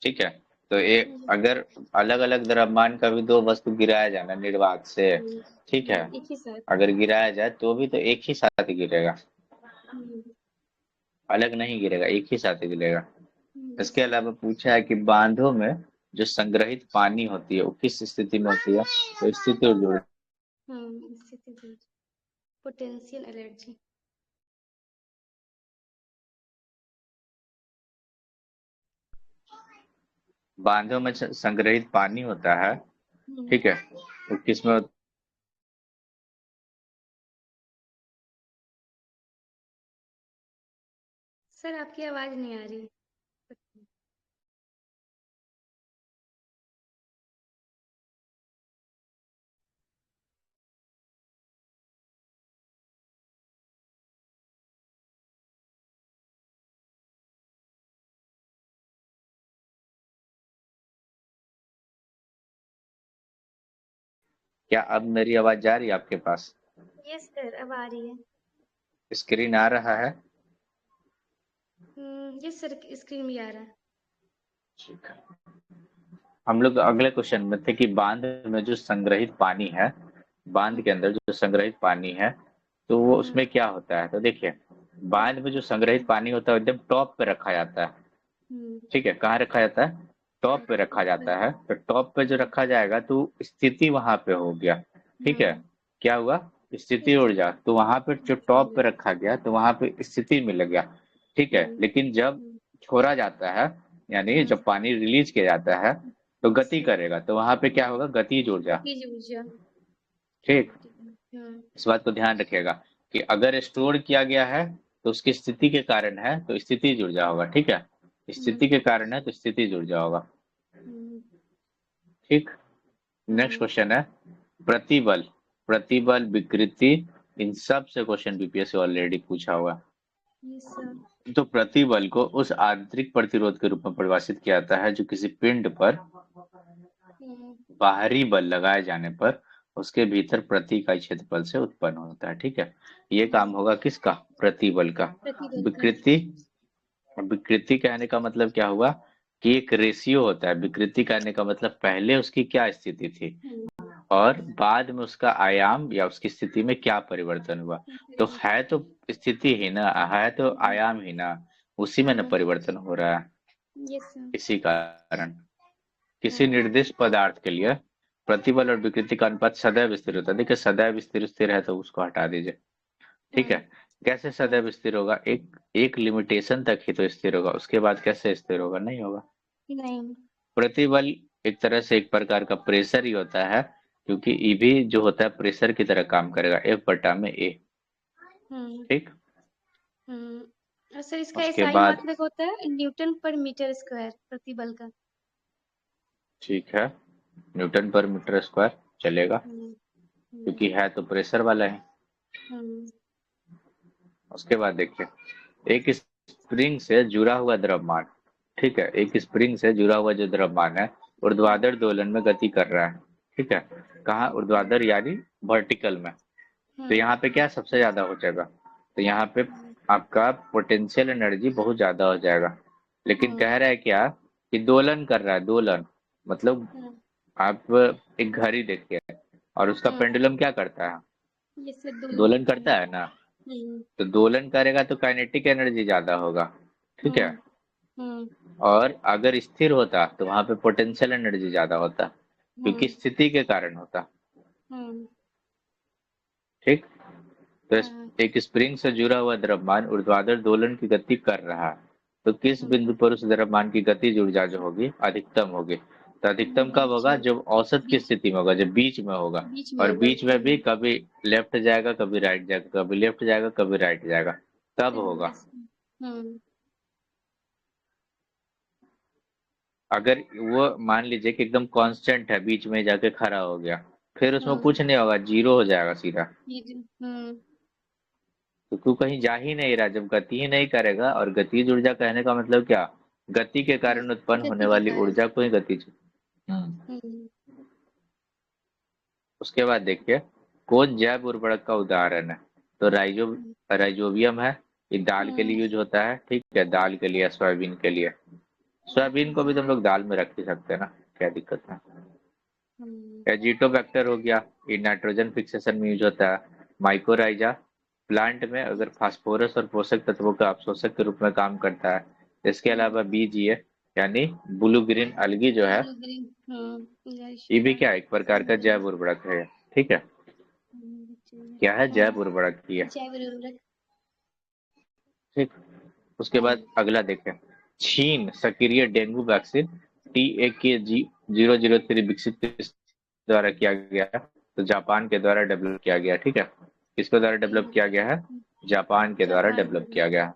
ठीक है, तो एक अगर अलग अलग द्रव्यमान का भी दो वस्तु गिराया जाए ना निर्वात से, ठीक है, अगर गिराया जाए तो भी तो एक ही साथ गिरेगा, अलग नहीं गिरेगा, एक ही साथ गिरेगा। इसके अलावा पूछा है कि बांधों में जो संग्रहित पानी होती है वो किस स्थिति में होती है? तो स्थिति और जोड़। Potential energy. बांधों में संग्रहित पानी होता है, ठीक है, तो किसमें? सर आपकी आवाज नहीं आ रही। क्या अब मेरी आवाज जा रही है आपके पास? यस सर, अब आ रही है। स्क्रीन आ रहा है? यस सर, स्क्रीन भी आ रहा है। ठीक है, हम लोग अगले क्वेश्चन में थे कि बांध में जो संग्रहित पानी है, बांध के अंदर जो संग्रहित पानी है तो वो उसमें क्या होता है? तो देखिए बांध में जो संग्रहित पानी होता है एकदम टॉप पे रखा जाता है। ठीक है, कहाँ रखा जाता है? टॉप पे रखा जाता है। तो टॉप पे जो रखा जाएगा तो स्थिति वहां पे हो गया। ठीक है, क्या हुआ? स्थिति ऊर्जा। तो वहां पे जो टॉप पे रखा गया तो वहां पे स्थिति मिल गया। ठीक है, लेकिन जब छोड़ा जाता है यानी जब पानी रिलीज किया जाता है तो गति करेगा, तो वहां पे क्या होगा? गतिज ऊर्जा। ठीक, इस बात को ध्यान रखिएगा कि अगर स्टोर किया गया है तो उसकी स्थिति के कारण है तो स्थितिज ऊर्जा होगा। ठीक है, स्थिति के कारण है तो स्थितिज ऊर्जा होगा। ठीक, नेक्स्ट क्वेश्चन है प्रतिबल। प्रतिबल, विकृति, इन सब से क्वेश्चन बीपीएससी ऑलरेडी पूछा हुआ। तो प्रतिबल को उस आंतरिक प्रतिरोध के रूप में परिभाषित किया जाता है जो किसी पिंड पर बाहरी बल लगाए जाने पर उसके भीतर प्रति इकाई क्षेत्रफल से उत्पन्न होता है। ठीक है, ये काम होगा किसका? प्रतिबल का। प्रतिबल का। विकृति, विकृति कहने का मतलब क्या हुआ कि एक रेशियो होता है। विकृति कहने का मतलब पहले उसकी क्या स्थिति थी और बाद में उसका आयाम या उसकी स्थिति में क्या परिवर्तन हुआ। तो है तो स्थिति ही ना, है तो आयाम ही ना, उसी में न परिवर्तन हो रहा है। Yes sir. इसी कारण किसी निर्दिष्ट पदार्थ के लिए प्रतिबल और विकृति का अनुपात सदैव स्थिर होता है। देखिए सदैव स्थिर स्थिर है तो उसको हटा दीजिए। ठीक है, कैसे सदैव स्थिर होगा? एक एक लिमिटेशन तक ही तो स्थिर होगा, उसके बाद कैसे स्थिर होगा? नहीं होगा। नहीं। प्रतिबल एक तरह से एक प्रकार का प्रेशर ही होता है, क्योंकि ई भी जो होता है प्रेशर की तरह काम करेगा, F बटा में A। ठीक, और सर इसका उसके एसआई बाद मात्रक होता है न्यूटन पर मीटर स्क्वायर प्रतिबल का। ठीक है, न्यूटन पर मीटर स्क्वायर चलेगा, हम्म, क्योंकि है तो प्रेशर वाला है। हम्म, उसके बाद देखिए, एक स्प्रिंग से जुड़ा हुआ द्रव्यमान, ठीक है, एक स्प्रिंग से जुड़ा हुआ जो द्रव्यमान है ऊर्ध्वाधर दोलन में गति कर रहा है। ठीक है, कहाँ? ऊर्ध्वाधर यानी वर्टिकल में। तो यहाँ पे क्या सबसे ज्यादा हो जाएगा? तो यहाँ पे आपका पोटेंशियल एनर्जी बहुत ज्यादा हो जाएगा। लेकिन कह रहा है क्या कि दोलन कर रहा है, दोलन मतलब आप एक घड़ी देखिए और उसका पेंडुलम क्या करता है? ये सर दोलन दोलन करता है। करता है ना। तो दोलन करेगा तो काइनेटिक एनर्जी ज्यादा होगा। ठीक है, और अगर स्थिर होता तो वहां पे पोटेंशियल एनर्जी ज्यादा होता, क्योंकि स्थिति के कारण होता। ठीक, तो एक स्प्रिंग से जुड़ा हुआ द्रव्यमान ऊर्ध्वाधर दोलन की गति कर रहा है, तो किस बिंदु पर उस द्रव्यमान की गतिज ऊर्जा जो होगी अधिकतम होगी? तो अधिकतम कब होगा? जब औसत की स्थिति में होगा, जब बीच में होगा। बीच में और होगा। बीच में भी कभी लेफ्ट जाएगा, कभी राइट जाएगा, कभी लेफ्ट जाएगा, कभी राइट जाएगा, तब होगा। अगर वो मान लीजिए कि एकदम कांस्टेंट है, बीच में जाके खड़ा हो गया, फिर उसमें कुछ नहीं होगा, जीरो हो जाएगा सीधा। तो तू कहीं जा ही नहीं रहा जब गति ही नहीं करेगा। और गतिज ऊर्जा कहने का मतलब क्या? गति के कारण उत्पन्न होने गति के वाली कारण। ऊर्जा को ही गतिज। उसके बाद देखिए, कौन जैव उर्वरक का उदाहरण है? तो राइजोबियम है, ये दाल के लिए यूज होता है। ठीक है, दाल के लिए, सोयाबीन के लिए। सोयाबीन को भी तो हम लोग दाल में रख ही सकते हैं ना, क्या दिक्कत है? एजिटोबैक्टर हो गया, ये नाइट्रोजन फिक्सेशन में यूज होता है। माइकोराइजा प्लांट में अगर फास्फोरस और पोषक तत्वों का अवशोषक के रूप में काम करता है। इसके अलावा बीजीए यानी ब्लू ग्रीन अलगी जो है, ये भी क्या एक प्रकार का जैव उर्वरक है। ठीक है, क्या है? जैव उर्वरक ही है। जैव उर्वरक। ठीक, उसके बाद अगला देखें, चीन सक्रिय डेंगू वैक्सीन TAK-003 विकसित किस द्वारा किया गया है? तो जापान के द्वारा डेवलप किया गया। ठीक है, किसके द्वारा डेवलप किया गया है? जापान के द्वारा डेवलप किया गया है।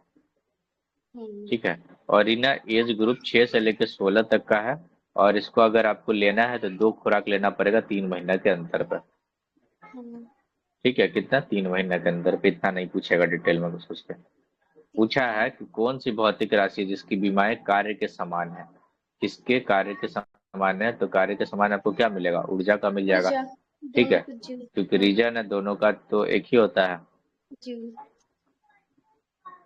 ठीक है, और इनका एज ग्रुप 6 से लेकर 16 तक का है। और इसको अगर आपको लेना है तो 2 खुराक लेना पड़ेगा 3 महीने के अंतर पर। ठीक है, कितना? 3 महीने के अंदर पे। इतना नहीं पूछेगा डिटेल में कुछ उसके। पूछा है कि कौन सी भौतिक राशि जिसकी विमाएं कार्य के समान है? किसके कार्य के समान है? तो कार्य के समान आपको क्या मिलेगा? ऊर्जा का मिल जाएगा। ऊर्जा। ठीक है, दोनों कुछ जीव। क्योंकि रीजन है दोनों का तो एक ही होता है। जीव।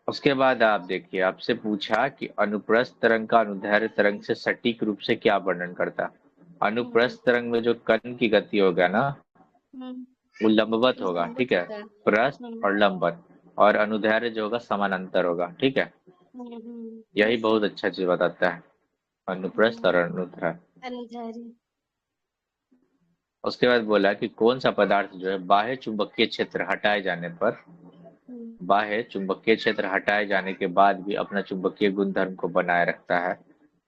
उसके बाद आप देखिए, आपसे पूछा कि अनुप्रस्थ तरंग का अनुदैर्ध्य तरंग से सटीक रूप से क्या वर्णन करता? अनुप्रस्थ तरंग में जो कण की गति होगा ना, वो लंबवत होगा। ठीक है, प्रस्थ और लंबवत। और अनुदैर्ध्य जो होगा समानांतर होगा। ठीक है, यही बहुत अच्छा चीज बताता है, अनुप्रस्थ और अनुदैर्ध्य। उसके बाद बोला कि कौन सा पदार्थ जो है बाह्य चुंबकीय क्षेत्र हटाए जाने पर, बाह्य चुंबकीय क्षेत्र हटाए जाने के बाद भी अपना चुंबकीय गुणधर्म को बनाए रखता है?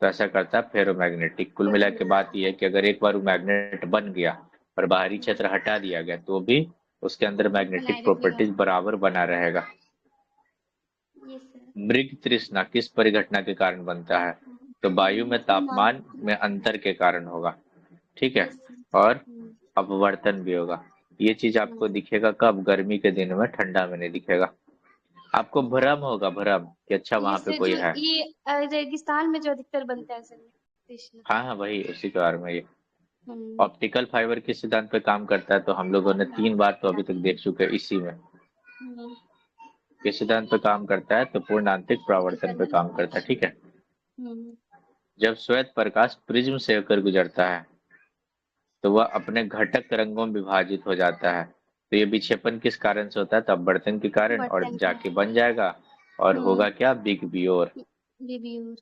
तो ऐसा करता है फेरोमैग्नेटिक। कुल मिला के बात यह है कि अगर एक बार वो मैग्नेट बन गया और बाहरी क्षेत्र हटा दिया गया तो भी उसके अंदर मैग्नेटिक प्रॉपर्टीज बराबर बना रहेगा। मृग तृष्णा किस परिघटना के कारण बनता है? तो वायु में तापमान में अंतर के कारण होगा। ठीक है, और अपवर्तन भी होगा। ये चीज आपको दिखेगा कब? गर्मी के दिन में, ठंडा में नहीं दिखेगा। आपको भ्रम होगा, भ्रम कि अच्छा वहां पे कोई जो है। ये रेगिस्तान में जो अधिकतर बनता है सर कृष्ण। हाँ हाँ, वही उसी के बारे में ये। ऑप्टिकल फाइबर किस सिद्धांत पे काम करता है? तो हम लोगों ने 3 बार तो अभी तक देख चुके हैं इसी में। हम्म, किस सिद्धांत पे काम करता है? तो पूर्ण आंतरिक परावर्तन पे काम करता है, ठीक है। हम्म, जब श्वेत प्रकाश प्रिज्म से होकर गुजरता है तो वह अपने घटक रंगों में विभाजित हो जाता है। तो ये विक्षेपण किस कारण से होता है? तो अपवर्तन के कारण, और बर्तन का। जाके बन जाएगा और हम्म, होगा क्या? बिग बियोर। रिव्यूर।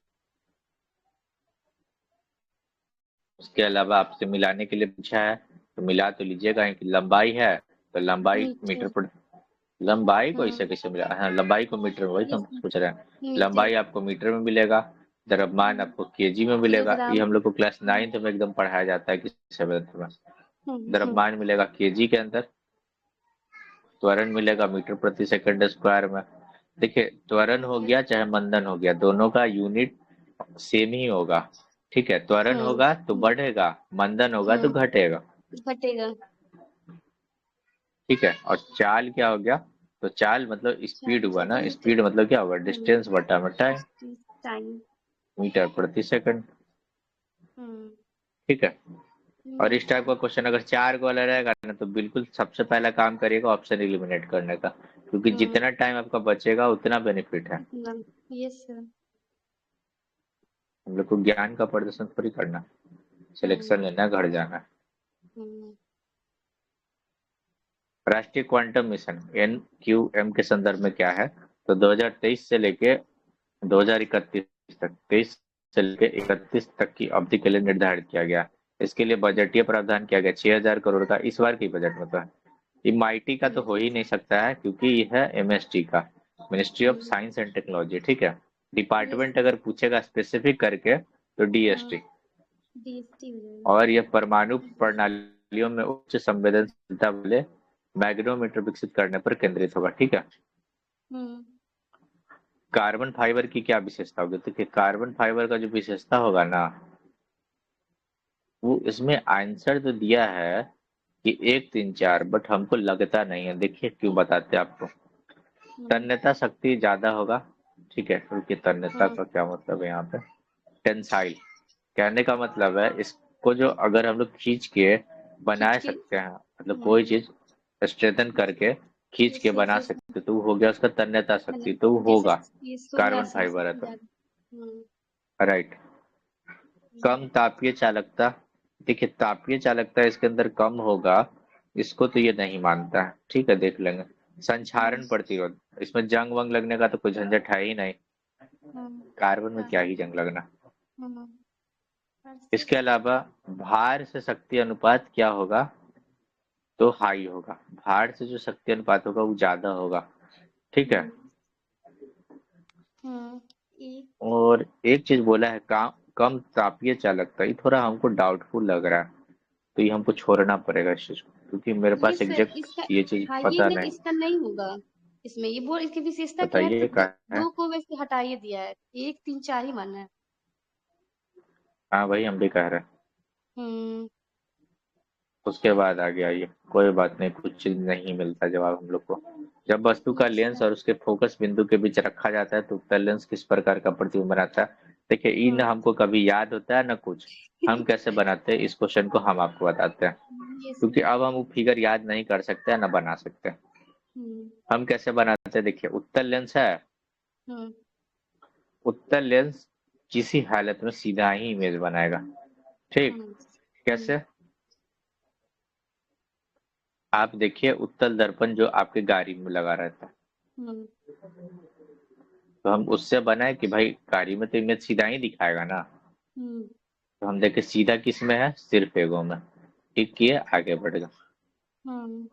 उसके अलावा आपसे मिलाने के लिए पूछा है तो मिला तो लीजिएगा कि लंबाई है तो लंबाई मीटर। मीटर पर, लंबाई को हम्म, इसे कैसे मिला? हाँ, लंबाई को मीटर में, वही तो ये हम पूछ रहे हैं। मीटर। लंबाई आपको मीटर में मिलेगा, द्रव्यमान आपको केजी में मिलेगा। ये किलोग्राम। हम लोग को क्लास 9th में एकदम पढ़ाया जाता है कि 7th में। हम्म, द्रव्यमान मिलेगा केजी के अंदर, त्वरण मिलेगा मीटर प्रति सेकंड स्क्वायर में। देखिए, त्वरण हो गया चाहे मंदन हो गया, दोनों का यूनिट सेम ही होगा, ठीक है। त्वरण हम्म, होगा तो बढ़ेगा, मंदन होगा तो हम्म, घटेगा, घटेगा। ठीक है। और चाल क्या हो गया? तो चाल मतलब स्पीड हुआ ना, स्पीड। स्पीड मतलब क्या होगा? हम्म, डिस्टेंस बटा में टाइम, टाइम। मीटर प्रति सेकंड, हम्म, ठीक है। और इस टाइप मीटर। का क्वेश्चन अगर 4 को वाला रहेगा ना तो बिल्कुल सबसे पहला काम करिएगा ऑप्शन एलिमिनेट करने का, क्योंकि हम्म, जितना टाइम आपका बचेगा उतना बेनिफिट है। इतना। Yes sir. हम लोग को ज्ञान का प्रदर्शन थोड़ी करना, सिलेक्शन हम्म, लेना, घर जाना। हम्म, राष्ट्रीय क्वांटम मिशन एनक्यूएम के संदर्भ में क्या है? तो 2023 से लेके 2031 तक, 23 से लेके 31 तक की अवधि के लिए निर्धारित किया गया। इसके लिए बजटीय प्रावधान किया गया 6,000 करोड़ का इस बार की बजट में। तो एमआईटी का तो हो ही नहीं सकता है क्योंकि यह है एमएसटी का, ministry of hmm, science and technology, ठीक है। यस। डिपार्टमेंट अगर पूछेगा स्पेसिफिक करके तो डीएसटी। डीएसटी हो जाएगा। और यह परमाणु प्रणालियों में उच्च संवेदनशीलता वाले मैग्नोमीटर विकसित करने पर केंद्रित होगा, ठीक है। हम्म, कार्बन फाइबर की क्या विशेषता होगी? देखिए, कार्बन फाइबर का जो विशेषता होगा ना, वो इसमें आंसर तो दिया है कि 1, 3, 4, बट हमको लगता नहीं है। देखिए क्यों, बताते हैं आपको। हम्म, तन्यता शक्ति ज्यादा होगा, ठीक है। क्योंकि तन्यता हम्म, का क्या मतलब है यहाँ पे? टेंसाइल, कहने का मतलब है इसको जो अगर हम लोग खींच के बना खींच के। सकते हैं, मतलब कोई चीज स्ट्रेथन करके खींच के जैसे बना जैसे सकते, तो वो हो गया उसका तन्यता मैंने, शक्ति, तो वो जैसे होगा। ये सोलह कार्बन से फाइबर है तो, ज्यादा। राइट। कम तापीय चालकता, देखिए तापीय चालकता इसके अंदर कम होगा, इसको तो ये नहीं मानता है, ठीक है, देख लेंगे। हम्म, संक्षारण प्रतिरोध, इसमें जंग वंग लगने का तो कोई झंझट है ही नहीं, हम्म, कार्बन में हाँ, क्या ही जंग लगना। हम्म, ऐसे। इसके अलावा भार से शक्ति अनुपात क्या होगा? तो हाई होगा, भार से जो शक्ति अनुपात होगा वो ज्यादा होगा, ठीक है। हम्म, हम्म, एक। और एक चीज बोला है काम, कम तापीय चालकता, ये थोड़ा हमको डाउटफुल लग रहा है, तो ये हमको छोड़ना पड़ेगा इस चीज को, क्योंकि मेरे ये पास सर एग्जैक्ट इसका। ये चीज हाँ, ये पता नहीं, नहीं। इसका नहीं होगा। इसमें ये बोल, इसकी विशेषता क्या है, तो बताइए दो, क्या है? दो को वैसे हटा ही दिया है, 1, 3, 4 ही माना है। हाँ भाई, हम भी कह रहे हैं। हम्म, उसके बाद आगे आइए, कोई बात नहीं, कुछ चीज नहीं मिलता जवाब हम लोग को। जब वस्तु का यस लेंस सर। और उसके फोकस बिंदु के बीच रखा जाता है तो उत्तल लेंस किस प्रकार का प्रतिबिंब बनाता है? देखिए, ई न हम्म, हमको कभी याद होता है न कुछ। हम कैसे बनाते हैं इस क्वेश्चन को, हम आपको बताते हैं, यस क्योंकि सर। अब हम वो फिगर याद नहीं कर सकते हैं, न बना सकते हैं। हम्म, हम कैसे बनाते हैं? देखिए, उत्तल लेंस है, हम्म, उत्तल लेंस किसी हालत में सीधा ही इमेज बनाएगा, ठीक। हम्म, हम्म, कैसे? आप देखिए, उत्तल दर्पण जो आपके गाड़ी में लगा रहता है, हम्म, तो हम उससे बनाए कि भाई गाड़ी में तो इमेज सीधा ही दिखाएगा ना। हम्म, तो हम देखे सीधा किस में है? सिर्फ एगो में, ठीक किए, आगे बढ़ गए। हम्म।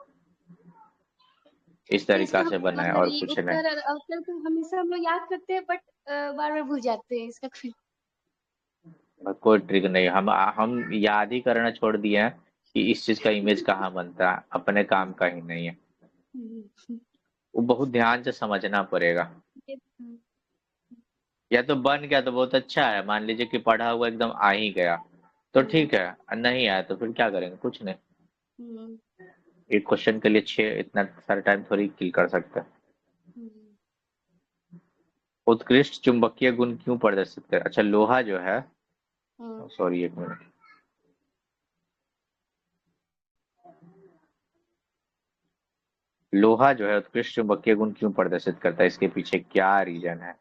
इस तो इसका तरीका हम, से बनाए मतलब और ये कुछ नहीं। उत्तर और अवतल तो हमेशा हम लोग याद करते हैं, बट बार बार भूल जाते हैं इसका फिर। और कोई ट्रिक नहीं, हम याद ही करना छोड़ दिए हैं कि इस चीज का इमेज कहाँ बनता है, अपने काम का ही नहीं है। हम्म, वो बहुत ध्यान से समझना पड़ेगा। ये। या तो बन गया तो बहुत अच्छा है, मान लीजिए कि पढ़ा हुआ एकदम आ ही गया तो हम्म, ठीक है, और नहीं आया तो फिर क्या करेंगे? कुछ नहीं। हम्म, एक क्वेश्चन के लिए 6 इतना सारा टाइम थोड़ी किल कर सकते हैं। हम्म, उत्कृष्ट चुंबकीय गुण क्यों प्रदर्शित कर? अच्छा, लोहा जो है, हम्म, सॉरी एक मिनट, लोहा जो है उत्कृष्ट चुंबकीय गुण क्यों प्रदर्शित करता है, इसके पीछे क्या रीजन है?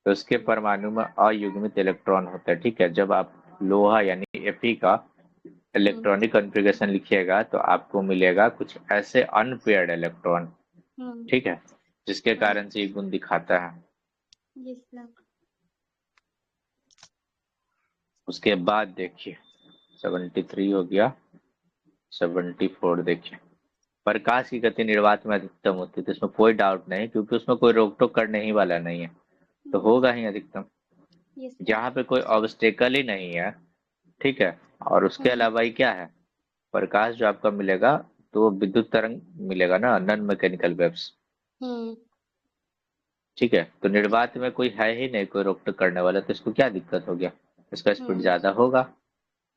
तो इसके परमाणु में अयुग्मित इलेक्ट्रॉन होता है, ठीक है। जब आप लोहा यानी Fe का हम्म इलेक्ट्रॉनिक कॉन्फ़िगरेशन लिखिएगा तो आपको मिलेगा कुछ ऐसे अनपेयर्ड इलेक्ट्रॉन, हम्म ठीक है, जिसके हम्म कारण से ये गुण दिखाता है। Yes sir. उसके बाद देखिए 73 हो गया, 74 देखिए। प्रकाश की गति निर्वात में अधिकतम होती है, तो इसमें कोई डाउट नहीं, क्योंकि उसमें कोई रोक टोक करने ही वाला नहीं है, तो होगा ही अधिकतम। Yes sir. जहाँ पे कोई ऑब्स्टेकल ही नहीं है, ठीक है। और उसके हम्म अलावा ही क्या है, प्रकाश जो आपका मिलेगा तो विद्युत तरंग मिलेगा ना, नॉन मैकेनिकल वेव्स, हम्म ठीक है। तो निर्वात में कोई है ही नहीं, कोई रोक टोक करने वाला, तो इसको क्या दिक्कत हो गया, इसका स्पीड हम्म ज्यादा होगा।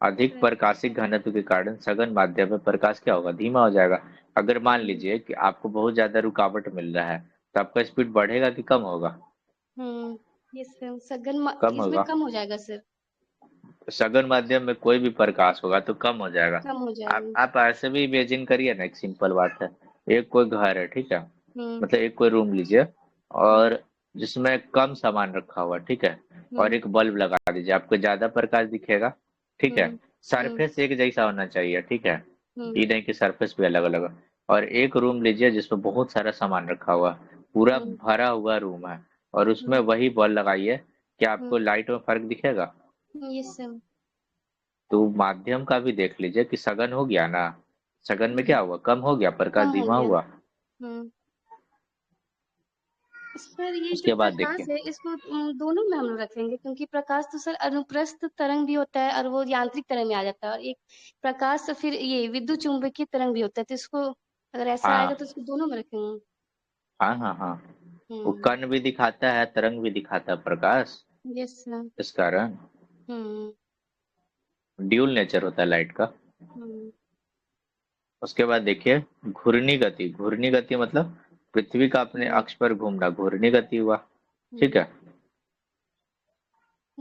अधिक सर। प्रकाशिक घनत्व के कारण सघन माध्यम में प्रकाश क्या होगा, धीमा हो जाएगा। अगर मान लीजिए कि आपको बहुत ज्यादा रुकावट मिल रहा है, तो आपका स्पीड बढ़ेगा कि कम होगा? यस सर, कम इसमें होगा। कम हो जाएगा सर। सघन माध्यम में कोई भी प्रकाश होगा तो कम हो जाएगा। कम हो आप जाएगा। आप ऐसे भी इमेजिन करिए ना, एक सिंपल बात है। एक कोई घर है, ठीक है, हम्म मतलब एक कोई रूम लीजिए, हम्म और जिसमें कम सामान रखा हुआ, ठीक है, और हम्म एक बल्ब लगा दीजिए, आपको ज्यादा प्रकाश दिखेगा, ठीक है। हम्म हम्म सरफेस एक जैसा होना चाहिए, ठीक है, हम्म ये नहीं कि सरफेस भी अलग अलग हो। और एक रूम लीजिए जिसमें बहुत सारा सामान रखा हुआ, पूरा हम्म भरा हुआ रूम है, और उसमें हम्म वही बल्ब लगाइए, क्या आपको हम्म लाइट में फर्क दिखेगा? Yes sir. तो माध्यम का भी देख लीजिए कि सघन हो गया ना, सघन में क्या हम्म हुआ, कम हो गया, प्रकाश कम हो धीमा गया। हुआ। हम्म सर ये जो उसके बाद प्रकाश देखिए, है इसको दोनों में हम लोग रखेंगे, क्योंकि प्रकाश तो सर अनुप्रस्थ तरंग भी होता है और वो यांत्रिक तरंग में आ जाता है, और एक प्रकाश तो फिर ये विद्युत चुंबकीय तरंग भी होता है, तो इसको अगर ऐसा आएगा तो हाँ इसको दोनों में रखेंगे। हाँ हाँ हाँ, वो हम्म कण भी दिखाता है, तरंग भी दिखाता है प्रकाश, यस सर। इस कारण हम्म ड्यूल नेचर होता है लाइट का। हम्म उसके बाद देखिए घूर्णी गति, घूर्णी गति मतलब पृथ्वी का अपने हम्म अक्ष पर घूमना, घूर्णी गति हुआ, ठीक हम्म है।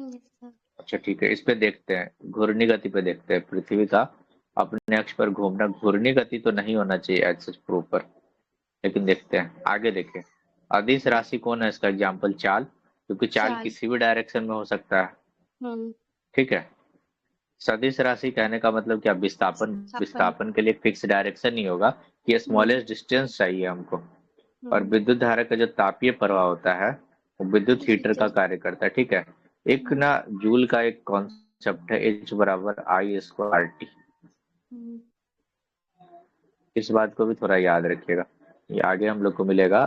Yes sir. अच्छा ठीक है, इस पे देखते हैं, घूर्णी गति पे देखते हैं, पृथ्वी का अपने अक्ष पर घूमना, घूर्णी गति तो नहीं होना चाहिए एज सच प्रॉपर, लेकिन देखते हैं आगे देखें। अदिश हम्म, राशि कौन है, इसका एग्जाम्पल चाल, क्योंकि चाल चाल। किसी भी डायरेक्शन में हो सकता है, हम्म ठीक है। सदिश राशि कहने का मतलब क्या, विस्थापन, स्थापन। विस्थापन के लिए फिक्स डायरेक्शन ही होगा कि हम्म स्मॉलेस्ट डिस्टेंस चाहिए हमको। और हम्म विद्युत धारा का जो तापीय प्रवाह होता है वो विद्युत हीटर का खींचे। कार्य करता है, ठीक है। एक हम्म ना जूल का एक कॉन्सेप्ट है, H बराबर आई स्क्वायर टी, हम्म इस बात को भी थोड़ा याद रखिएगा, ये आगे हम लोग को मिलेगा,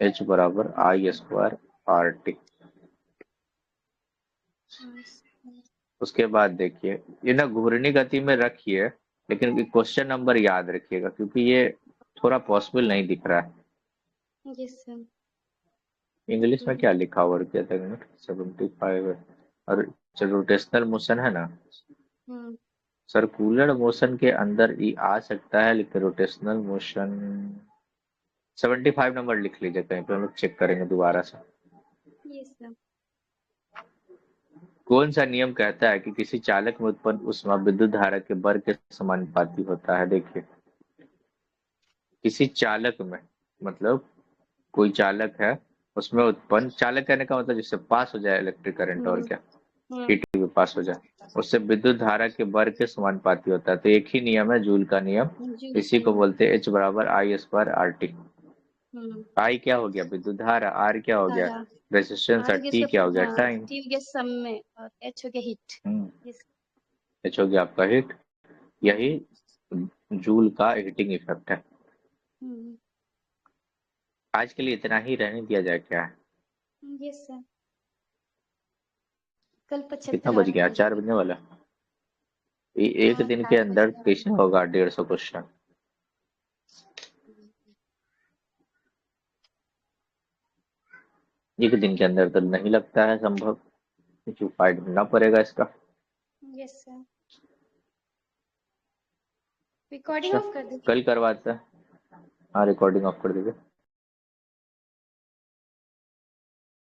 H बराबर आई स्क्वायर आर टी। उसके बाद देखिए, ये ना घूर्णी गति में रखिए, लेकिन क्वेश्चन नंबर याद रखिएगा, क्योंकि ये थोड़ा पॉसिबल नहीं दिख रहा है। Yes sir. इंग्लिश में हम्म क्या लिखा हुआ रुकिया था मिनट, 75 है। और रोटेशनल मोशन है ना, हम्म सर्कुलर मोशन के अंदर ये आ सकता है, लेकिन रोटेशनल मोशन 75 नंबर लिख लीजिए, कहीं पे हम लोग चेक करेंगे दोबारा से। Yes sir. कौन सा नियम कहता है कि किसी चालक में उत्पन्न ऊष्मा विद्युत धारा के वर्ग के समानुपाती होता है? देखिए, किसी चालक में, मतलब कोई चालक है, उसमें उत्पन्न, चालक कहने का मतलब जिससे पास हो जाए इलेक्ट्रिक करंट, और हम्म क्या, हम्म हीट भी पास हो जाए, उससे विद्युत धारा के वर्ग के समानुपाती होता है। तो एक ही नियम है, जूल का नियम, जी इसी को बताइए। बोलते हैं H बराबर आई स्क्वायर आर टी। हम्म आई क्या हो गया, विद्युत धारा, आर क्या हो गया, धारा। रेजिस्टेंस, आर और हो गया टी क्या हो गया, हाँ टाइम। टी हो गया समय, और एच हो गया हीट। यस। एच हो गया आपका हीट, यही हम्म जूल का हीटिंग इफेक्ट है। हम्म आज के लिए इतना ही रहने दिया जाए क्या? Yes sir. कल कितना 75 बज और गया, करेंगे। 4 बजने वाला। एक हाँ दिन के 7 बज अंदर गया। कैसे होगा 150 क्वेश्चन? एक दिन के अंदर तो नहीं लगता है संभव, क्योंकि फाइट ढूंढना पड़ेगा इसका। Yes sir. रिकॉर्डिंग अच्छा, ऑफ कर दीजिए। कल करवाते हैं, हाँ रिकॉर्डिंग ऑफ कर दीजिए।